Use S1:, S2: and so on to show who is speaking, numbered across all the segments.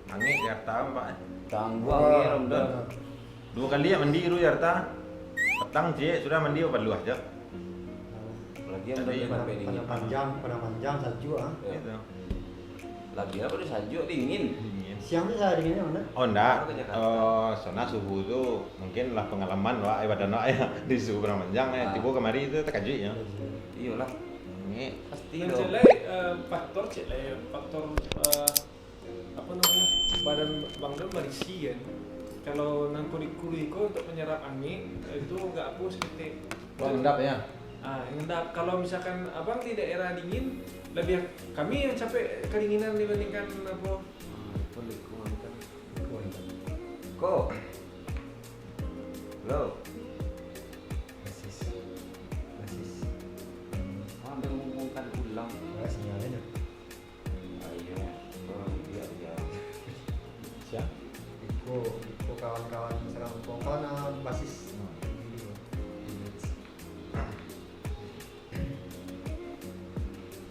S1: Angin Jakarta Pak.
S2: Tangguh angin Ramadan.
S1: 2 kali ya mandi itu Jakarta. Petang je sudah mandi apa lu aja.
S2: Lagi yang
S1: Tadi
S2: udah
S3: pada panjang salju ah.
S1: Gitu.
S2: Lagi apa udah salju dingin.
S1: Dingin.
S3: Siang tuh saya dinginnya mana?
S1: Oh enggak,
S2: Ke Jakarta.
S1: sana suhu itu mungkin lah pengalaman wah badan wah ya di suhu Bramanjang ya. Tiba kemari itu terkejut ya.
S2: Iyalah.
S1: Ini
S2: Pasti
S4: Dan
S2: dong.
S4: celai faktor apa namanya badan Bang Don berisi kan. Kalau nang kulit-kulitku untuk menyerap angin itu nggak hapus gitu.
S1: endap ya.
S4: Ngendap. Kalau misalkan abang di daerah dingin lebih kami yang capek kedinginan dibandingkan apa.
S2: Kok? Lo.
S3: Basis.
S2: Ambil ngomongkan ulang.
S3: Ya sinyalnya.
S2: Ayo. Orang dia.
S1: Siap.
S3: Iko kawan-kawan serang kawan basis.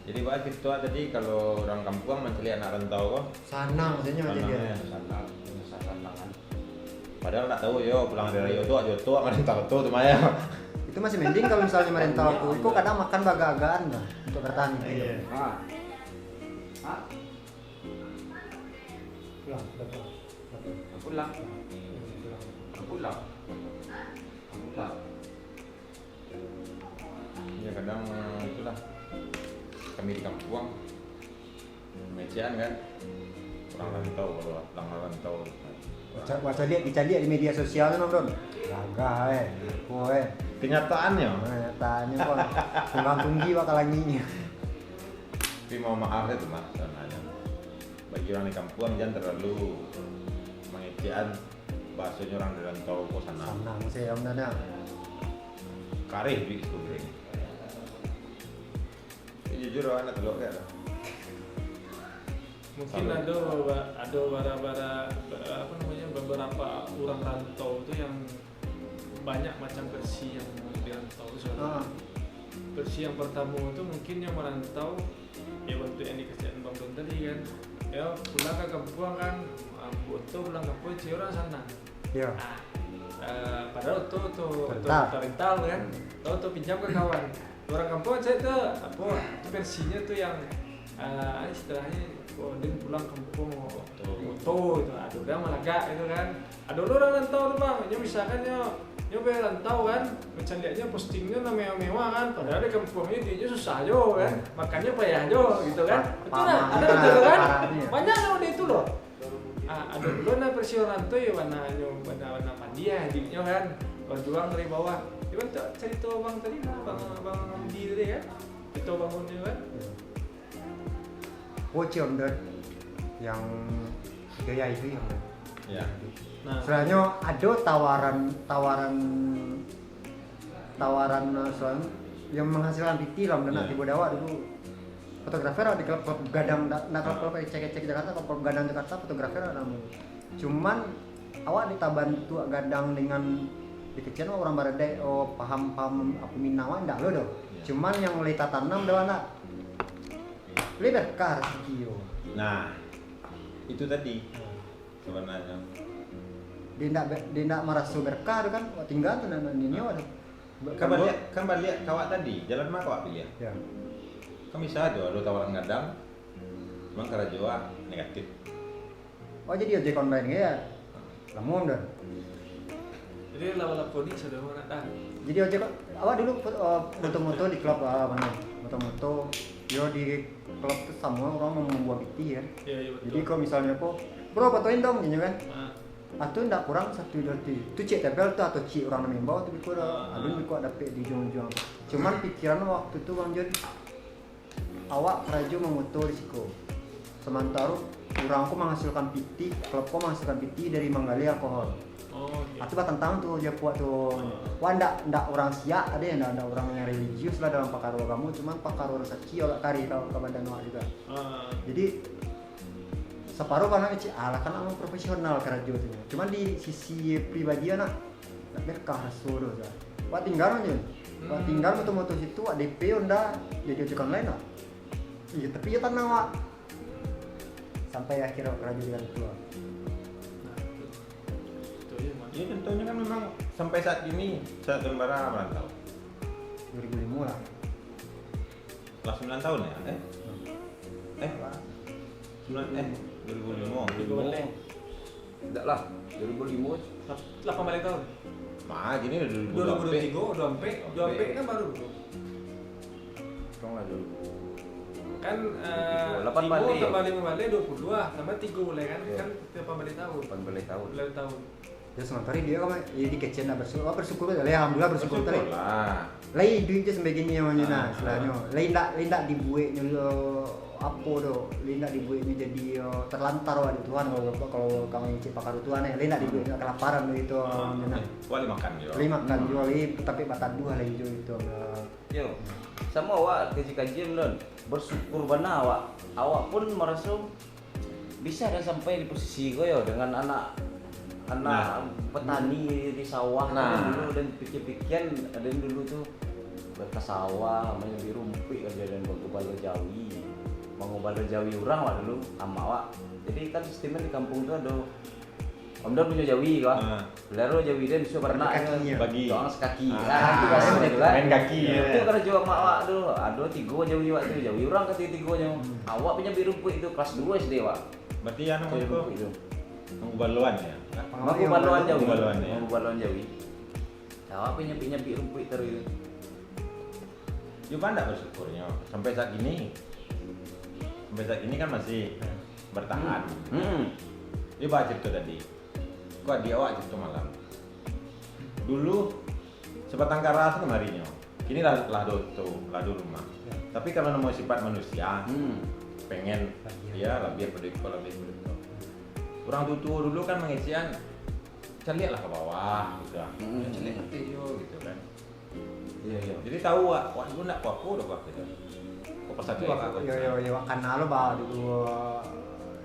S1: Jadi bahas itu tadi kalau orang kampung mencari anak rantau kok.
S3: Sanang maksudnya
S1: Sanang,
S3: dia.
S1: ya.
S2: Sanang, sanangan.
S1: Padahal tak tahu yo pulang dari Rio tuh aja tuh ngerantau tuh Maya.
S3: Itu masih mending kalau misalnya merental aku. Iko kadang makan baga-bagaan dah untuk bertahan gitu.
S2: Ah. Ah,
S3: Pulang, pulang.
S2: pulang. Pulang. Pulang.
S1: Ya kadang itulah kami di kampung mecian kan kurang rantau kalau pulang rantau.
S3: Baca lihat di media sosial kan Don. Gagah kowe.
S1: Kenyataannya,
S3: Tanya kok tunggang tunggi bakal lagi.
S1: tapi mau maaf itu mas sebenarnya bagi orang di kampung jangan terlalu mengecean bahasanya orang di rantau ke sana.
S3: Sanang sih sebenarnya.
S1: Karih di itu ini. Jujur anak telur ya.
S4: Mungkin
S1: Sama.
S4: ada apa namanya beberapa orang rantau itu yang banyak macam versi yang dirantau soalnya. Versi yang pertama itu mungkin yang merantau ya waktu yang dikasih Bang Don tadi kan. Ya pulang ke kampung kan, foto pulang kampung si orang sana.
S3: Iya.
S4: Padahal tuh
S3: Rental.
S4: rental kan, tuh pinjam ke kawan. Orang kampung saya tuh apa versinya tuh yang istilahnya dia pulang kampung foto itu, ada orang malaga itu kan, ada orang rantau tuh bang, ya misalkan ya rantau kan, macam liatnya postingnya mewah-mewah kan, padahal di kampungnya dia susah jo kan, makannya payah jo gitu kan, betul lah, ada betul kan, banyak loh di itu loh. Ada dulu nah versi orang tuh ya warna pandia hidupnya kan berjuang dari bawah. Cuman tuh cerita bang tadi bang Andi tadi kan, cerita bangunnya kan.
S3: Om Don yang gaya itu yang
S1: Ya.
S4: Nah,
S3: sebenarnya ada tawaran soalnya yang menghasilkan PT lah dan nanti Bodawa dulu fotografer di klub gadang klub cek Jakarta klub gadang Jakarta fotografer namun cuman awak ditabantu gadang dengan dikecian orang barade paham aku minawan ndak lo doh cuman yang lita tanam doang nak lebih kar sikio
S1: Nah, itu tadi sebenarnya.
S3: dia ndak merasa berkah kan tinggal tuh nan ini waduh
S1: Kan balik kawat tadi, jalan mana kawat pilih?
S3: ya
S1: Kan bisa aja, ada tawaran gadang, memang karena Jawa negatif.
S3: oh jadi ojek online ya lamun dah
S4: jadi lawan kodi sudah mana dah.
S3: jadi ojek awak dulu foto-foto di klub mana foto-foto yo di klub tuh semua orang membuat PT kan
S4: Iya betul.
S3: jadi kalau misalnya kok bro fotoin dong gitu kan
S4: Nah,
S3: atau ndak kurang 1 2 3 itu cek tempel tuh atau cek orang namanya bawa tapi kurang aduh kok dapet di ujung-ujung cuman pikiran waktu itu Bang Jon awak kerja memoto risiko sementara orangku menghasilkan PT klubku menghasilkan PT dari menggali alkohol
S4: iya.
S3: atau tentang tuh dia buat tuh wah ndak orang siak ada yang ndak orang yang religius lah dalam pakar kamu cuman pakar rezeki olah kari kalau ke badan awak juga jadi separuh karena kecil ala kan aku profesional kerja itu cuman di sisi pribadi anak nggak berkah suruh ya wah tinggal aja wah tinggal moto-moto situ DP onda jadi ojekan lain lah Iya, tapi ya tenang Wak. Sampai akhirnya kerja di orang tua.
S4: Nah, itu ya Mas.
S1: Iya contohnya kan memang sampai saat ini saat Tembara merantau
S3: 2005 lah.
S1: kelas 9 tahun ya? 2005.
S4: Tiga balik.
S2: Enggak lah, 2005
S4: 8 balik tahun.
S1: Mah gini udah
S4: 2023 udah sampai kan baru bro.
S2: Tolong lah dulu.
S4: Kan
S2: 8 balik.
S4: balik 22 tambah 3 boleh kan?
S2: Iya.
S4: Kan 8 balik tahun.
S2: 8 balik tahun.
S4: 9 tahun.
S3: Ya sementara dia kan ya di kecil lah bersyukur lah. Alhamdulillah bersyukur tadi.
S1: lah.
S3: Lai duitnya sebegini yang mana istilahnya. Lai ndak dibuatnya apa do. Lai ndak dibuatnya jadi terlantar waduh Tuhan kalau kamu cip pakar Tuhan ya. Lai ndak dibuatnya kelaparan do itu mana.
S1: Wali makan ya.
S3: Lai makan jual tapi batat dua lai itu.
S2: Yo, sama awak kaji-kajian don bersyukur benar awak. Awak pun merasa bisa dan sampai di posisi kau yo dengan anak petani di sawah dulu dan pikir-pikiran ada yang dulu tuh ke sawah namanya di rumpik aja dan balo jawi mau balo jawi orang wak dulu sama awak. Jadi kan sistemnya di kampung tuh ada Om Don punya jawi kan. Belaro jawi dan sudah pernah
S1: bagi
S2: doang sekaki.
S1: Ah,
S2: Itu biasanya juga.
S1: main kaki ya.
S2: Itu karena jual mak awak dulu. Ada 3 jawi wak itu jawi orang kata 3-nya. Awak punya biru rumpik itu kelas 2 SD wak.
S1: Berarti anu
S2: Jawi
S1: itu
S2: rumpik itu.
S1: baluan ya.
S2: Mampu baluan jawi.
S1: Baluan ya.
S2: Mampu baluan jawi. Awak punya biru rumpik terus itu.
S1: Cuma enggak bersyukurnya sampai saat ini. Sampai saat ini kan masih bertahan. Dia baca cerita tadi. Kok dia awak cerita malam. Dulu sebatang kara kemarinya. Kini lah doto, lado rumah. Tapi kalau nama sifat manusia, pengen ya lebih berdeko. Orang tua dulu kan mengisian celiak lah ke bawah gitu. Celiak hati yo gitu kan.
S2: Iya.
S1: Jadi tahu wak dulu nak apa udah wak gitu. Kok pas satu wak
S3: Yo karena lo bawa dulu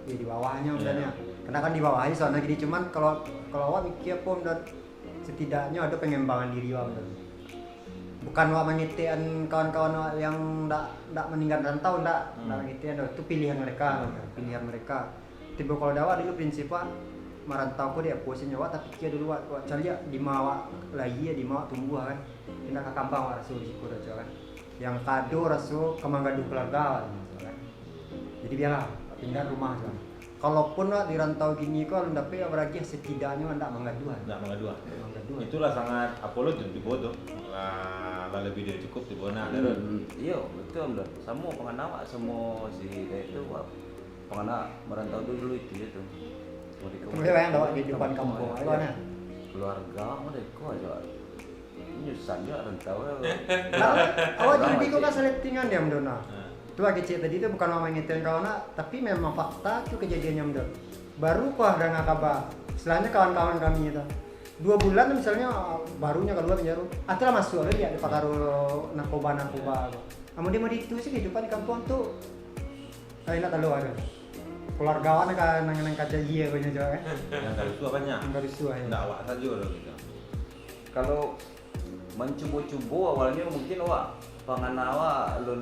S3: ya di bawahnya udahnya. Karena kan di bawahnya soalnya gini cuman kalau awak mikir pun dan setidaknya ada pengembangan diri awak dan bukan awak menitian kawan-kawan awak yang ndak meninggal rantau ndak menitian itu pilihan mereka. Tiba kalau dawa dulu prinsip awak merantau ko dia posisinya awak tapi kia dulu awak cari di mawa lagi ya di mawa tumbuh kan. Tindak ke kampung awak rasul di kota kan. Yang kado rasul kemanggadu keluarga kan. Jadi biarlah pindah rumah kan. Kalaupun di rantau gini kok tapi apalagi setidaknya ndak mengaduan. Itulah sangat Apollo di bodoh. Lah lebih dari cukup di bona.
S2: Iya, betul benar. Semua penganak semua si itu penganak merantau dulu itu.
S3: Kemudian yang bawa di depan kampung mana?
S2: Keluarga mereka aja. Nyusan juga rantau.
S3: Awak jadi kok kan selettingan ya Mdona. Itu kecil tadi itu bukan mau ngingetin kawan tapi memang fakta itu kejadiannya Mdon. Baru kok ada ngakaba. Setelahnya kawan-kawan kami itu 2 bulan misalnya barunya keluar penjara. Atulah masuk lagi ya di pakaru narkoba. Kemudian mau itu sih kehidupan di kampung tuh enak terlalu ada. Keluargawan kan nang kaca iya banyak juga kan.
S1: Yang dari tua banyak.
S3: Dari tua ya.
S1: Enggak awak saja loh gitu.
S2: Kalau mencubu-cubu awalnya mungkin awak panganawa alun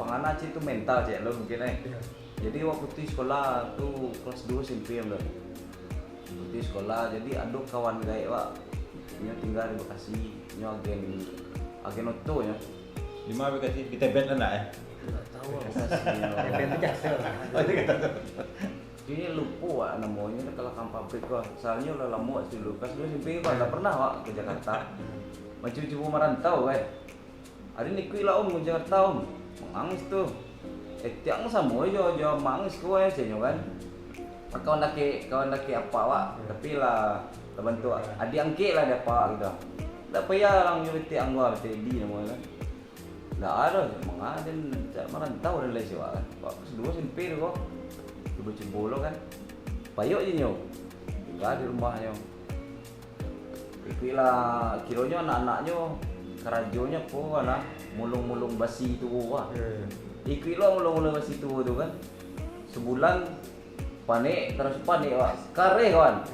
S2: pangana itu mental cek lo mungkin Jadi waktu sekolah tuh kelas 2 SMP yang Waktu sekolah jadi ada kawan gaya wak nya tinggal di Bekasi nya agen oto ya.
S1: Di mana Bekasi di Tebet enggak ya?
S2: Enggak tahu
S3: Itu jaksel.
S2: Ini lupa wak namanya kalau pabrik kok. Soalnya udah lama sih lu. Kelas 2 SMP kok enggak pernah wak ke Jakarta. Macam-macam merantau kan. Ada ni kui lah ke Jakarta mangis tuh. Tiang sama aja mangis kowe senyo kan. Kawan laki apa wak tapi lah terbantu adik angke lah dia apa gitu. Tak payah orang nyuruh tiang gua Teddy namanya kan. Enggak ada mengaden merantau dan lain sebagainya. Pak kedua SMP tu kok. Coba bolo kan. Payok je nyo. Tinggal di rumahnya. Ikilah kironya anak-anaknya kerajonya po lah mulung-mulung basi tu wah. Ikilah mulung-mulung basi tu kan. Sebulan panik terus panik wah. Kare kawan.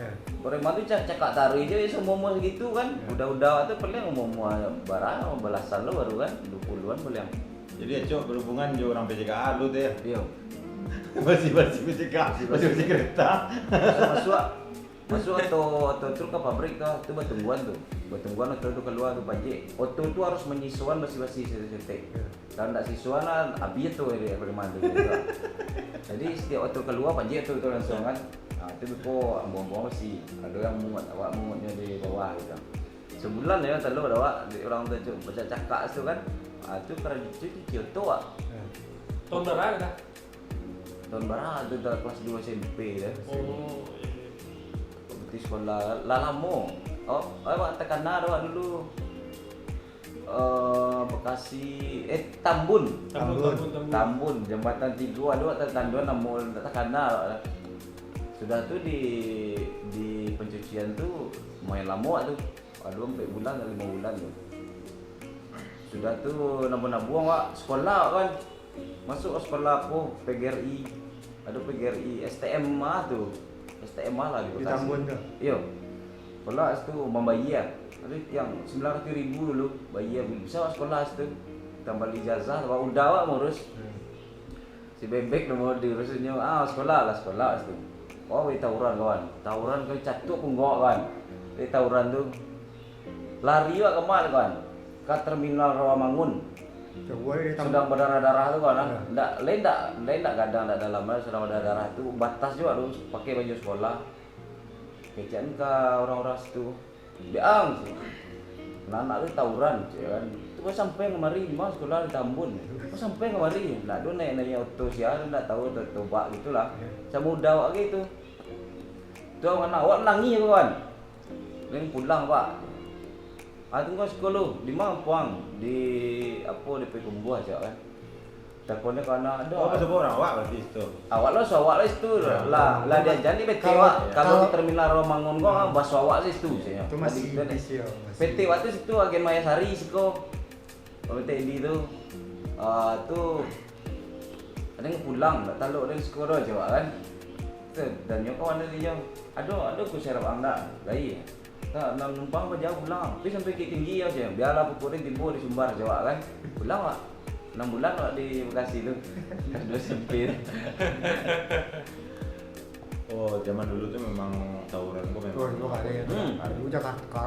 S2: Orang mati cakap tarik je semua gitu kan. Udah tu paling umum barang belasan lo baru kan 20-an paling.
S1: Jadi Cok berhubungan jo orang PCKA lu tuh ya.
S2: Iya.
S1: Masih PCKA, masih kereta.
S2: Masuk atau truk ke pabrik tuh batungguan atau keluar tuh pajak. Auto tuh harus menyisuan basi-basi setek. Kalau nggak sisuan kan habis tuh dia bagaimana gitu. Jadi setiap auto keluar pajak tuh langsung kan. Nah, itu kok buang-buang sih. Ada yang mungutnya di bawah gitu. Sebulan ya telur ada orang tuh baca cakak itu kan. Ah itu karena cuci auto ah.
S4: Tahun berapa dah?
S2: Tahun berapa itu dah kelas 2 SMP dah.
S4: Oh.
S2: Di sekolah lalamu. Awak tekan dulu. Bekasi Tambun jembatan 3 ada tanduan namun tekan sudah tuh di pencucian tuh main lama tuh. Aduh 4 bulan atau 5 bulan tuh. Sudah tuh nabung-nabung Wak sekolah kan. Masuk ke sekolah aku PGRI. Ada PGRI STM tuh. STM lah di Bekasi.
S3: Di Tambun tuh.
S2: Iya. Sekolah itu membayar. Ada yang 900.000 dulu bayar bisa sekolah itu. Tambah ijazah, tambah udah ngurus. Si bebek mau diurusinnya sekolah itu. Oh, tawuran kawan. Tawuran kau catuk punggok kan. Tawuran tuh lari wak kemana kawan? Ke terminal Rawamangun. Sedang berdarah-darah tuh kan. Lain tak kadang tak dalam sedang berdarah itu batas juga harus pakai baju sekolah. Kejadian ke orang-orang situ. Biang sih. Anak tu tawuran kan. Tu sampai kemari di mana sekolah di Tambun. Sampai kemari. Nak tu naik auto siapa tak tahu tebak gitulah. Saya muda wak gitu. Tu anak awak nangis kawan. Lain pulang Pak. Tunggu sekolah di mana puang di apa di Pekumbuh aja kan. Teleponnya karena ada.
S1: Oh, sebab orang awak berarti itu.
S2: Awak itu lah dia jadi PT Wak. Kalau di terminal Romangun kok bahasa awak sih itu saya.
S3: Itu masih bisio.
S2: PT Wak itu situ agen Mayasari siko. PT di itu tuh ada yang pulang tak tahu ada sekolah aja kan. Dan nyokap ada dia. Aduh aku serap anda. Lagi. Nah, numpang apa jauh pulang. Tapi sampai ke tinggi aja. Biarlah pukurin timbu di Sumbar Jawa kan. Pulang Wak. 6 bulan Wak di Bekasi itu. Dua sempit.
S1: Oh, zaman dulu tuh memang tawuran kok memang.
S3: Dulu kali ya. Dulu Jakarta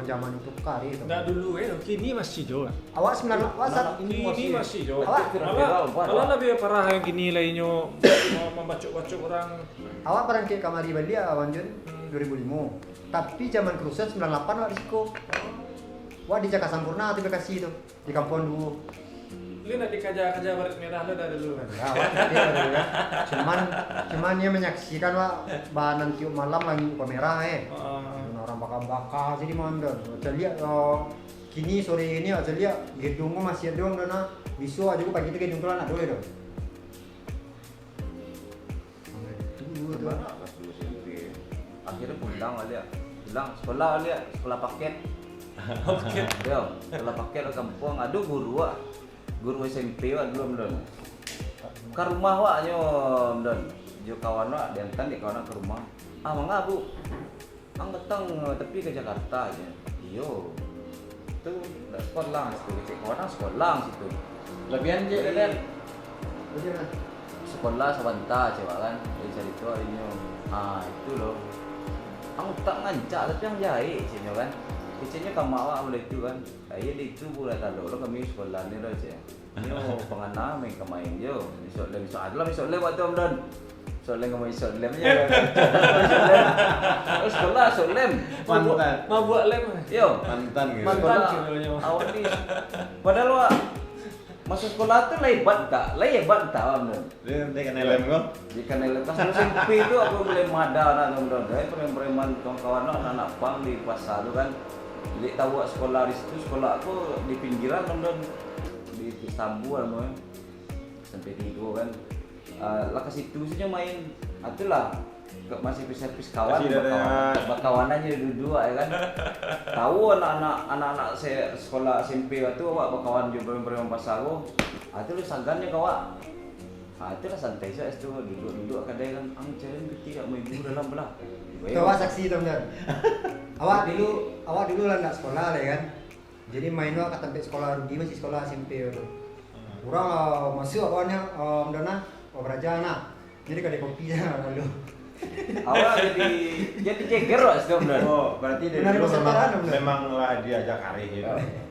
S3: zaman itu kali itu.
S4: Enggak dulu kini masih Jo.
S3: Awak 98
S4: Kini masih Jo.
S3: Awak
S4: Malah lebih parah yang kini lainnya mau membacok-bacok orang.
S3: Awak pernah ke kamari Bali awan Jun 2005. Tapi zaman kerusuhan 98 Wak di Siko. Wak di Jakarta Sampurna di Bekasi itu. Di kampung dulu.
S4: Lu nak dikaja-kaja baret merah lu dari dulu kan?
S3: Ya. Cuman dia menyaksikan Wak bahan tiup malam lagi buka merah orang bakar-bakar jadi mandor. Saya lihat kini sore ini saya lihat gedungnya masih ada dong bisu aja gua pagi itu gedung tuh anak dulu dong.
S2: Kelas 2 SMP. Akhirnya pulang sekolah paket. Paket. Yo, sekolah paket ke kampung. Aduh guru SMP Wak dulu mendon. Ke rumah Wak nyo mendon. Jo kawan Wak diantar di kawan ke rumah. Mangga Bu. Datang tapi ke Jakarta aja. Iyo. Tuh sekolah situ, kawan sekolah situ.
S1: Lebihan je kan.
S2: Sekolah Sabanta coba kan. Dari cerita ini. Itu loh. Aku tak ngancak tapi yang jahit sini kan. Kecilnya kamu awak boleh itu kan. Iya di itu boleh tahu lo kami sekolah ni loh je. Yo penganam yang kemain yo. Besok lewat tu Amdan. Soalnya ngomong soalnya ya. Sekolah soalnya.
S4: Mau buat lem.
S2: Yo
S1: Mantan gitu.
S4: Mantan sebenarnya.
S2: Awak ni. Padahal Wak masuk sekolah tu lebat tak Amdan.
S1: Dia kan helm kok.
S2: Jika nilai kelas SMP itu aku boleh mada anak teman-teman, preman-preman kawan-kawan anak pang di pasar tu kan. Jadi tahu sekolah di situ, sekolah aku di pinggiran teman di Istanbul namanya. Sampai tidur kan. Lah ke situ saja main. Itulah masih servis kawan, bakawanannya dua ya kan. Tahu anak-anak saya sekolah SMP waktu awak bakawan juga preman pasar aku. Itu lu sagannya kawak. Itulah santai saja itu duduk kadang kan angcerin tidak mau ibu dalam belah.
S3: Awak saksi teman. Awak dulu lah nak sekolah lah kan. Jadi main Wak sampai sekolah Rudi masih sekolah SMP itu. Orang masuk awalnya Dona Berajana. Jadi kada kopi ya lalu.
S2: Awak jadi ceger wak sedang dan.
S1: Oh, berarti dari
S3: Benar,
S1: dulu
S3: masa
S1: memang,
S3: parah, benar.
S1: memanglah diajak hari gitu.
S2: Ya.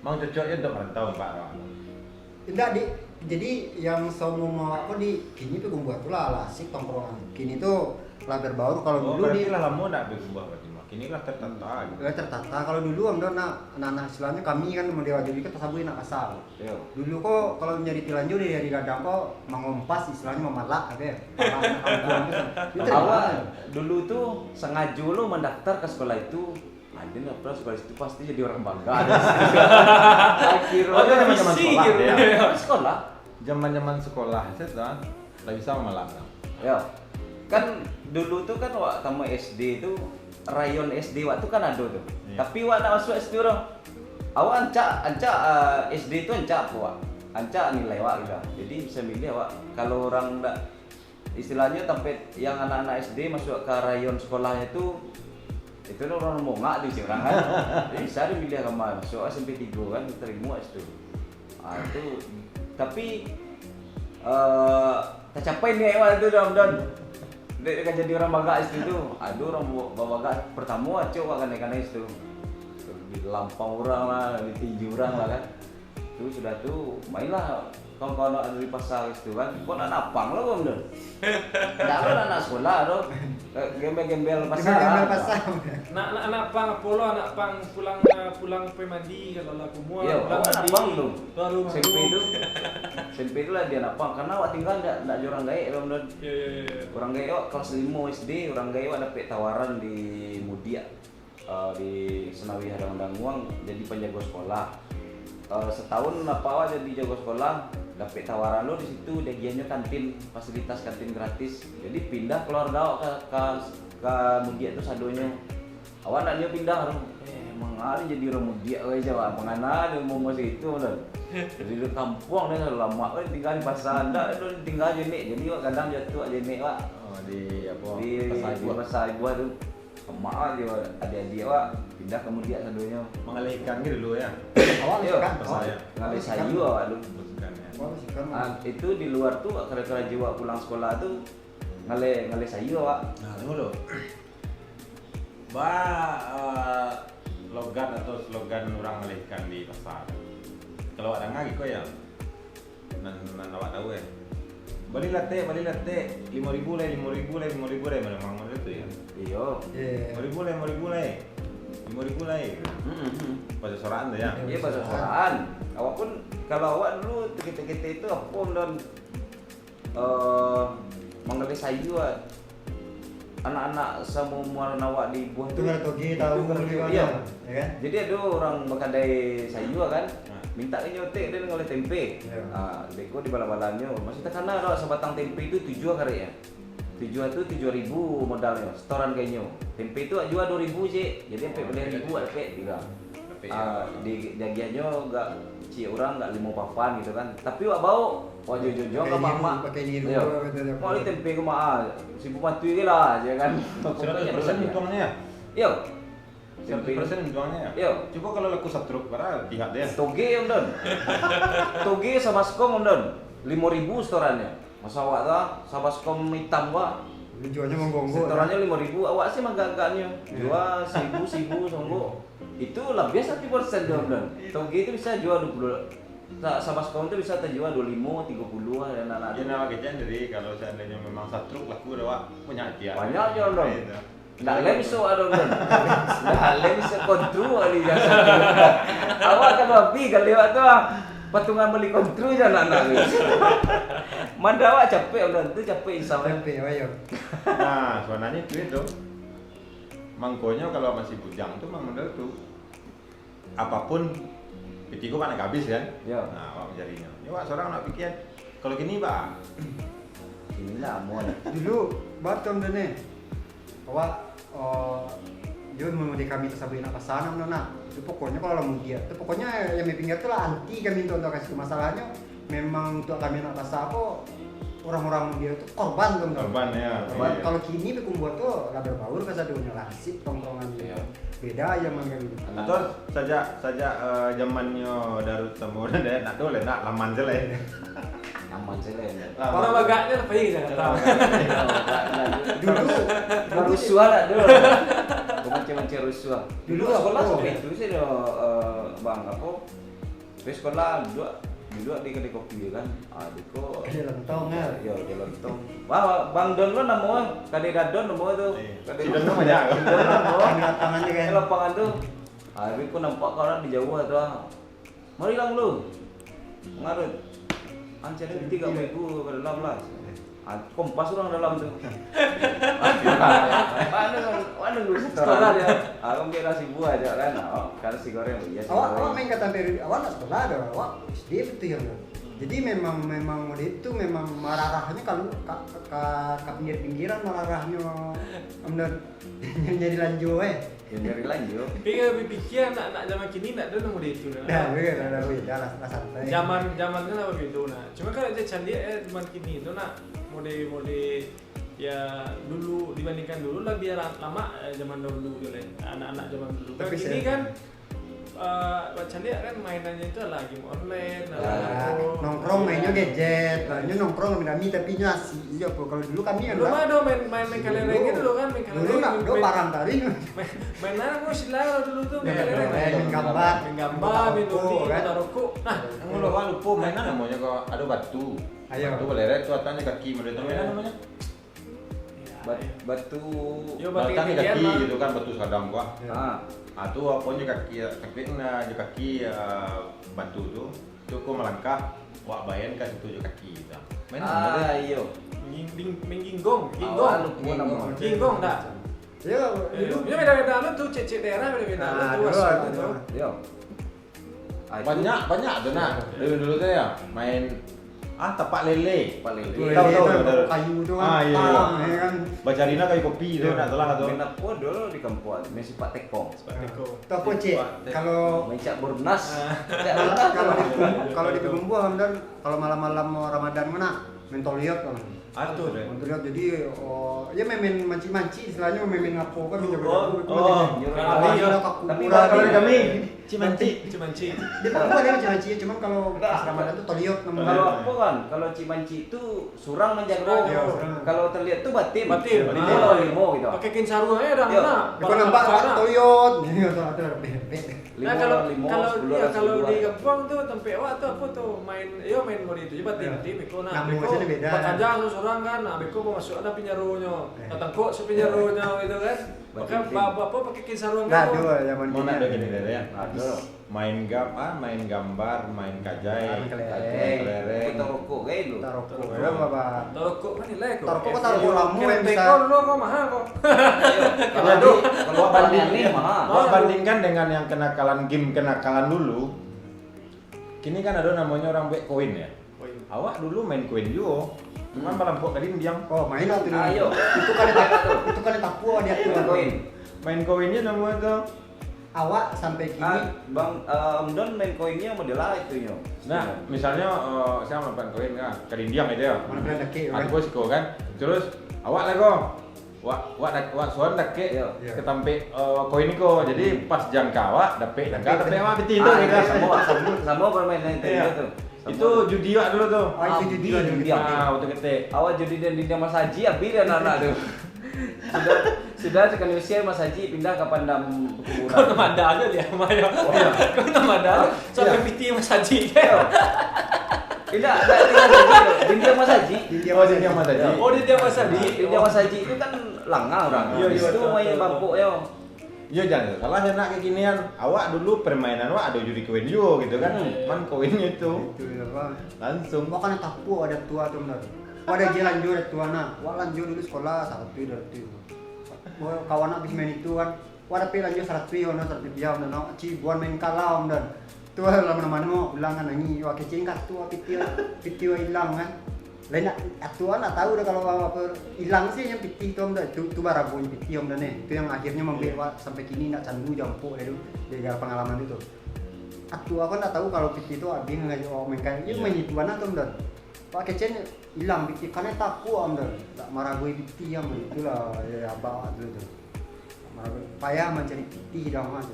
S1: Mang cocoknya untuk merantau Pak Ron.
S3: Tidak jadi yang semua aku di kini tuh membuat lah asik tongkrongan. Kini tuh lah berbaur kalau
S1: Oh,
S3: dulu
S1: berarti
S3: di
S1: lah lama nak berubah berarti Mak. Kini lah tertata gitu.
S3: tertata. Kalau dulu anak-anak istilahnya kami kan mau dewa jadi kita sabuin nak asal.
S2: Yo.
S3: Dulu kok kalau nyari tilanju dari ladang kok mengompas istilahnya memalak apa ya.
S2: Awak dulu tuh sengaja lo mendaftar ke sekolah itu. Ada nggak pernah sekolah itu pasti jadi orang bangga. Akhirnya
S1: Oh, itu zaman-zaman
S4: visi
S1: sekolah
S4: gitu.
S1: ya.
S2: sekolah.
S1: Zaman-zaman sekolah saya kan tak bisa malah.
S2: Ya, kan dulu tuh kan wak tamu SD itu rayon SD waktu kan ada tuh.
S1: Iya.
S2: Tapi wak nak masuk SD orang. Awak ancak SD itu ancak apa wak? Ancak nilai wak gitu. Jadi bisa milih wak. Kalau orang ndak istilahnya tempat yang anak-anak SD masuk ke rayon sekolahnya itu orang mau nggak di orang kan. Jadi bisa dimilih sama masuk SMP 3 kan diterima itu. Itu tapi tercapai nih awal itu dan dia kan jadi orang bangga itu. Aduh orang bangga pertama coba kan itu di lampau orang lah, di tinju orang lah kan. Itu sudah tuh mainlah kawan-kawan ada di pasar itu kan. Kok nak napang lah kok Enggak ada anak sekolah tuh. Gembel-gembel pasar.
S3: Gembel pasar.
S4: Anak pang Apollo, anak pang pulang pemandi kalau lah semua.
S2: Iya, anak pang tuh.
S4: Baru
S2: SMP itu. SMP itu lah dia anak pang karena awak tinggal enggak ada orang gaek belum dan.
S4: Iya.
S2: Orang gaek awak kelas 5 SD, orang gaek awak dapat tawaran di Mudia. Di Senawi Hadang Uang jadi penjaga sekolah. Setahun apa awak jadi jaga sekolah dapat tawaran lo di situ bagiannya kantin, fasilitas kantin gratis. Jadi pindah keluarga awak ke Mudia itu sadonya. Awak nak dia pindah emang ada jadi orang Mudia aja Pak. Mengana dia mau masih itu dan. Jadi di kampung dia lama tinggal di pasar ndak itu tinggal aja nih. Jadi awak kadang jatuh aja nih Pak.
S1: Oh, di apa?
S2: Di pasar gua tuh. Emak dia adik-adik awak pindah ke Mudia sadonya.
S1: Mengalihkan gitu dulu ya.
S3: Awal
S2: Iya,
S3: kan
S1: saya.
S2: Ngalih sayu awak dulu.
S1: Bukan ya.
S2: Itu di luar tuh kira-kira jiwa pulang sekolah tuh ngale sayu awak.
S1: Nah, tunggu dulu. Logat atau slogan orang melihkan di pasar. Kalau ada ngagi kok ya, nan awak tahu ya. Bali latte, 5.000 lah, 5.000 memang model itu ya.
S2: Iya.
S1: 5.000 lah. 5.000 lah. Bahasa soraan tuh ya.
S2: Iya bahasa soraan. Awak pun kalau awak dulu kita itu apa dan mengalih sayu anak-anak semua awak di buah
S3: itu nggak togi tahu
S2: iya.
S3: Ya kan?
S2: Jadi ada orang berkandai sayu kan, minta nyotek dia ngoleh tempe.
S3: Iya.
S2: Beko di bala-balanya, masih karena ada sebatang tempe itu 7 kali ya. 7 itu 7.000 modalnya, setoran kayaknya. Tempe itu jual 2.000 sih, jadi sampai beli 1.000 ada pek tiga. Di jagiannya enggak ci orang enggak 5 papan gitu kan. Tapi wak bau, wak jojo ke mama.
S3: Pakai niru
S2: Iya.
S3: gitu.
S2: Mau di tempe ke mak, si pembantu ini lah, ya kan.
S1: 100% untungnya ya.
S2: Iya.
S1: 100% untungnya ya.
S2: Iya.
S1: Coba kalau laku satruk barang pihak dia.
S2: Toge om don. Toge Sabaskom om don. 5.000 setorannya. Masa awak dah Sabaskom hitam wak.
S3: Jualnya monggo-monggo.
S2: Setorannya 5.000, awak sih magagaknya. Jual 1.000 songgo. Itu lah biasa 1% dia om don. Toge itu bisa jual 20. Sabaskom itu bisa terjual 25, 30 dan anak-anak.
S1: Dia nama kejadian jadi kalau seandainya memang satruk laku udah wak punya hadiah.
S2: Banyak aja om don.
S1: Gitu.
S2: Nggak lem bisa ada don. Nggak lem bisa kontrol kali jasa. Awak kan babi kali waktu patungan beli kontrol jangan anak. Mana awak capek om don, itu capek insya Allah.
S3: Sampai ayo.
S1: Nah, sebenarnya itu mangkonya kalau masih bujang tuh memang model tuh apapun pitiku kan habis kan.
S2: Ya.
S1: Nah, awak mencarinya. Ya wak seorang nak pikir kalau gini pak.
S2: Inilah mon.
S3: Dulu batom dene. Awak Jun mau di kami tersabuin apa sana nona. Itu pokoknya kalau mau dia, itu pokoknya yang di pinggir itu lah anti kami untuk kasih masalahnya. Memang untuk kami nak pasar kok orang-orang dia itu korban tuh.
S1: Korban ya.
S3: Korban.
S1: Iya.
S3: Kalau kini bikin buat tuh lah berbaur ke sadunya lah asik tongkrongan dia.
S2: Iya.
S3: beda aja man gitu.
S1: Atau saja zamannya Darut Temu dan nak dole nak laman jelek.
S2: Nyaman sih lah.
S4: Orang bagaknya lah pergi Jakarta.
S3: Dulu
S2: Rusuh lah dulu. Macam-macam rusuh. Dulu
S3: Dulu
S2: sekolah
S3: apa?
S2: seperti itu sih bang apa? Di sekolah duduk di kedai kopi kan. Adiko.
S3: kayak lentong ya.
S2: Ya jalan tong. Wah, Bang Don lo namanya kadai Dadon namanya tuh.
S1: Si Don namanya.
S3: Di lapangannya kan.
S2: Di lapangan tuh. Adiko nampak orang di Jawa tuh. Mari lang lu. Ngarut. Ancar 3 minggu pada 16. Kompas orang dalam tuh. Mana lu
S4: Sekolah dia.
S2: Aku kira si buah aja kan. Kan si goreng ya.
S3: Awak main kata dari awak nak sekolah ada awak SD betul ya. Jadi memang itu memang marah-marahnya kalau ke pinggir-pinggiran marah-marahnya benar jadi lanjut
S2: Yang dari lanjut.
S4: Tapi kalau berpikir nak zaman kini nak ada nama dia itu
S3: Dah
S4: nah.
S3: beda lah santai.
S4: Zaman kan apa gitu nah. Cuma kalau dia cari zaman kini itu nak mode ya dulu dibandingkan dulu lah biar lama zaman dulu gitu lah. Anak-anak zaman dulu. Kalau
S3: Tapi
S4: kini
S3: saya-
S4: kan baca lihat kan mainannya itu adalah game online,
S3: Nah, nongkrong mainnya gadget, mainnya nongkrong minami tapi nasi. Iya po kalau dulu kami
S4: dulu mah ada main kalereng gitu loh kan main
S3: Dulu nak do parang tadi.
S4: main mana gue sih lah dulu tuh main
S3: Main
S4: kalereng
S3: main gambar.
S4: main gambar main
S3: Rokok,
S4: doti
S3: kan?
S4: main rokok nah
S1: Yang lu lupa mainan namanya kok ada batu.
S3: Ayo.
S1: Batu belerek tuh atasnya kaki menurut mainan namanya.
S2: Batu.
S4: Yo batu
S1: Batangnya
S4: ketinggian
S1: kaki
S4: mah
S1: gitu kan batu sadam gua.
S2: Ah,
S1: Atu apanya kaki di kaki batu tuh. Cukup melangkah wak bayan kan itu kaki gitu. Mainan
S2: iya.
S4: ginggong
S2: Awal lu pun nama.
S4: ginggong dah
S3: Ya dulu.
S4: ya beda-beda lu tuh cek daerah beda-beda
S3: Nah,
S4: lu tuh
S3: dulu
S4: asal
S3: ada.
S4: tuh.
S2: Yo.
S1: banyak tuh nah dulu tuh ya main tapak lele.
S2: Paling
S3: Itu
S1: Tahu, tahu,
S3: itu
S1: tahu.
S3: kayu tuh
S1: Ah,
S3: kan.
S1: iya, iya.
S3: Parang, ya kan.
S1: Bacarina kayak kopi itu
S3: Iya.
S1: nak salah tuh.
S2: Main apa dulu di kampung? Main sepak tekong.
S4: Teko.
S3: Tuh apa cek? Kalau
S2: Main cak burnas.
S3: kalau di Bumbu alhamdulillah kalau malam-malam Ramadan mana mentoliot kan.
S1: Atuh deh.
S3: Mentoliot jadi ya main manci-manci istilahnya main ngapo kan
S2: Tapi
S1: Kalau di kami cimanci.
S4: Cimanci
S3: Dia bukan ada manci-manci cuman kalau pas Ramadan tuh toliot namanya.
S2: Kalau apa kan? Kalau Cimanci itu surang menjago.
S3: Iya, surang.
S2: Kalau terlihat tuh batin.
S4: Batin.
S2: Limo gitu.
S4: pakai kinsaru aja dah
S2: Yo.
S4: mana
S3: Kau nampak toliot. Ini atau
S4: nah kalau
S2: limo,
S4: kalau
S2: 10
S4: ya,
S2: orang,
S4: kalau
S2: 10
S4: di
S2: orang.
S4: kampung tuh tempe awak tuh apa tuh main mode itu coba
S3: Ya.
S4: tim beko nah
S3: Namun
S4: beko
S3: maksudnya beda.
S4: panjang seorang kan nah beko mau masuk ada pinyarunya tangkuk sepinyarunya gitu kan maka bapak pakai kinsaru
S3: Nah, dua zaman
S1: Mau nak begini deh ya.
S2: Ada.
S1: Main gambar, main kajai,
S3: Main kelereng.
S1: kelereng.
S2: Kita rokok kayak itu.
S3: taruh kok ya bapak.
S4: Tarokok kan nilai kok.
S3: Tarokok kok tarokok lamu yang bisa.
S4: Teko dulu kok mahal kok.
S1: Kalau
S2: Kalau bandingin mah.
S1: Gua bandingkan dengan yang kenakalan dulu. Kini kan ada namanya orang buat koin ya. Awak dulu main koin juga. Cuman malampok tadi diam.
S3: Oh, main lah tuh.
S2: Ayo.
S3: Itu kan tapu dia tuh.
S2: Koin.
S1: Main koinnya namanya tuh.
S3: Awak sampai kini
S2: Bang Don main koinnya model lah itu yo.
S1: Nah, misalnya saya main koin kan, kadindiang itu ya.
S3: mana pernah dake
S1: Aku bosku kan. Terus awak lah kok. Wak suan dake
S2: Iya.
S1: ketampe koin iko. Jadi pas jangka awak dapet awak peti itu gitu.
S2: Sama bermain itu
S1: Iya.
S2: itu.
S1: Itu judi wak dulu tuh.
S3: Oh, itu judi lah dulu.
S1: Ah, waktu kete.
S2: Awal judi dan di Mas Haji abi dan anak tuh. Sudah sekarang usia Mas Haji pindah ke Pandam
S4: Kau
S2: Kuburan.
S4: nama ada aja dia sama ya. Kau nama ada aja. Sampai piti Mas Haji.
S2: Tidak tinggal Haji. Dia Mas Haji.
S1: Oh, jadi yang mata
S4: Oh dia Mas Haji.
S2: Dia Mas Haji itu kan langang orang.
S1: Iya, iya,
S2: Itu
S1: betul,
S2: main
S1: betul.
S2: bambu yo.
S1: Iya jangan salah ya nak kekinian. Awak dulu permainan awak ada judi koin juga gitu kan. Man koinnya itu
S3: Itu apa?
S1: langsung.
S3: Mau kan tapu ada tua tuh benar. Ada jalan jauh ada tua nah. Wah lanjut dulu sekolah satu itu. Wah kawan habis main itu kan. Wah tapi lanjut 100 ono 100 jam dan ci buan main kalam dan. Tuh lama-lama mau bilang kan nangi wah kecing kat tua pitiu hilang kan. Lain atuan nak tahu dah kalau apa hilang sih yang piti tom dah tu barang punya piti om dah nih. Itu yang akhirnya membuat sampai kini nak candu jampu itu dari pengalaman itu. Atu aku nak tahu kalau piti itu abis ngaji main kayak itu main itu mana tom dah. Pak kecen hilang piti karena takut om dah. Tak marah gue piti yang itulah ya apa dulu tu. payah mencari piti dah mas.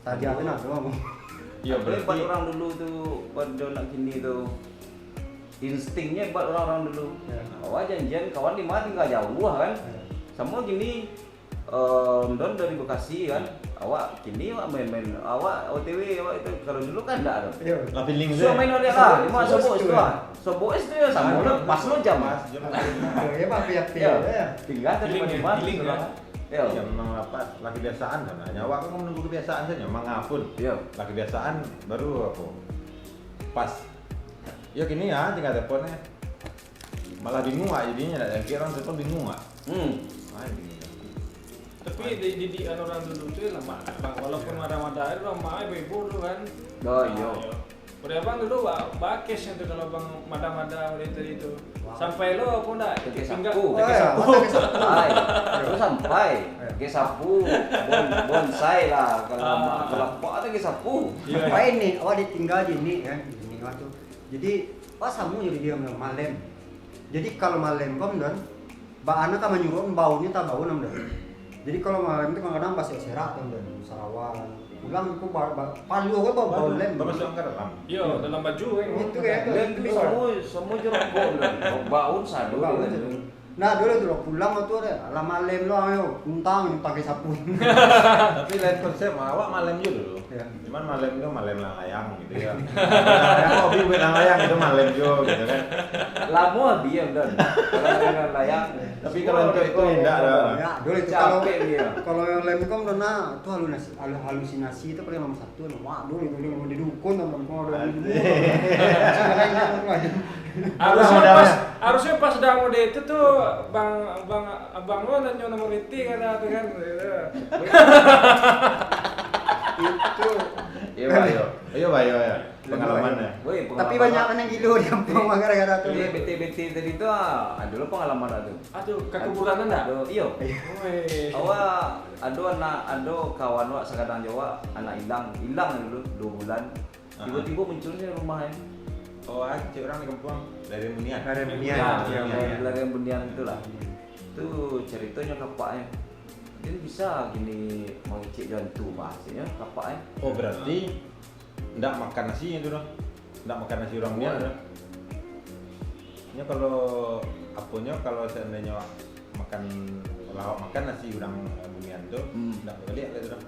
S3: Saja tu nak doang.
S1: Iya
S2: Apalagi buat
S1: berarti
S2: orang dulu tuh, buat anak kini tuh instingnya buat orang-orang dulu.
S3: Ya.
S2: Awak janjian kawan 5 tinggal jauh kan. Sama gini Don dari Bekasi kan. Awak kini awak main-main, awak OTW awak itu kalau dulu kan enggak ada.
S3: Iya.
S1: lah feeling
S2: So main dia lah, cuma
S3: Sobo
S2: sobo
S3: itu
S2: itu
S3: ya.
S2: lah. Sobo itu ya sama lo pas lo jam.
S3: Ya pak pihak
S2: Ya,
S3: ya.
S2: tinggal tadi
S4: Feeling,
S2: mana
S4: feeling,
S2: lah.
S1: Ya
S2: Ya.
S1: memang apa lah kebiasaan kan. Nyawa kan menunggu kebiasaan saja, mengapun.
S2: Ya.
S1: Lah kebiasaan baru apa? Pas. Ya gini ya, tinggal teleponnya. Malah bingung ah jadinya, ada kira orang telepon bingung ah. Ah bingung.
S4: Tapi didikan orang dulu tuh lama bang, walaupun marah-marah itu lama ibu tuh kan.
S2: Oh iya.
S4: Udah bang dulu bakes itu kalau bang marah-marah itu sampai lo apa enggak
S2: Pakai
S4: tinggal
S2: sapu.
S3: Oh ya, pakai sapu.
S2: Hai, terus sampai ke sapu, bonsai lah kalau pak ada ke sapu.
S4: Iya.
S3: Apa ini? Oh ditinggal gini kan, gini waktu. Jadi pas kamu jadi dia malam. Jadi kalau malam kom dan, anak kan menyuruh baunya tak bau nam dan. Jadi kalau malam itu kadang-kadang pas serak kan dan sarawan. Pulang itu palu gue bau lem.
S1: Bapak sudah angkat dalam.
S4: Iya dalam baju kan.
S3: Itu kayak
S2: Dan itu semua jeruk bau sadu.
S3: Nah dulu tuh pulang waktu ada lama lem lo ayo untang pakai sapu.
S1: Tapi lain konsep awak malam juga dulu.
S3: Ya.
S1: Cuman malam itu malam layang gitu ya. Yang hobi buat layang itu malam juga gitu kan.
S2: Lama dia dan kalau layang.
S1: Tapi kalau untuk itu enggak ada.
S3: Ya dulu itu kalau
S2: Capek dia.
S3: kalau yang lem itu kan nah itu halusinasi itu paling nomor satu. Wah dulu itu mau didukun nomor mau
S4: Harusnya pas udah mau itu tuh abang lo nanya nomor itu kata tuh kan.
S3: Itu.
S2: Iya, Pak.
S1: Ayo Pak, ayo ya. Pengalamannya.
S2: Woi,
S3: Tapi banyak yang gilo di kampung gara-gara tuh.
S2: Iya, BT tadi itu dulu pengalaman itu.
S4: Aduh kekuburan enggak?
S2: Iya.
S4: Woi.
S2: Awak ada kawan wak sekadang Jawa anak hilang dulu 2 bulan. Tiba-tiba munculnya rumahnya.
S1: Oh, cik orang di kampung dari Munian.
S3: Dari Munian.
S2: Ya,
S1: Munian.
S2: dari Bunian itulah. Itu ceritanya kapaknya. Dia bisa gini mengicik jantu bahasanya kapaknya.
S1: Oh, berarti enggak makan nasi itu dong. Enggak makan nasi orang Munian dong. Ini kalau apunya kalau seandainya kalau makan nasi orang Munian tuh enggak balik itu dong.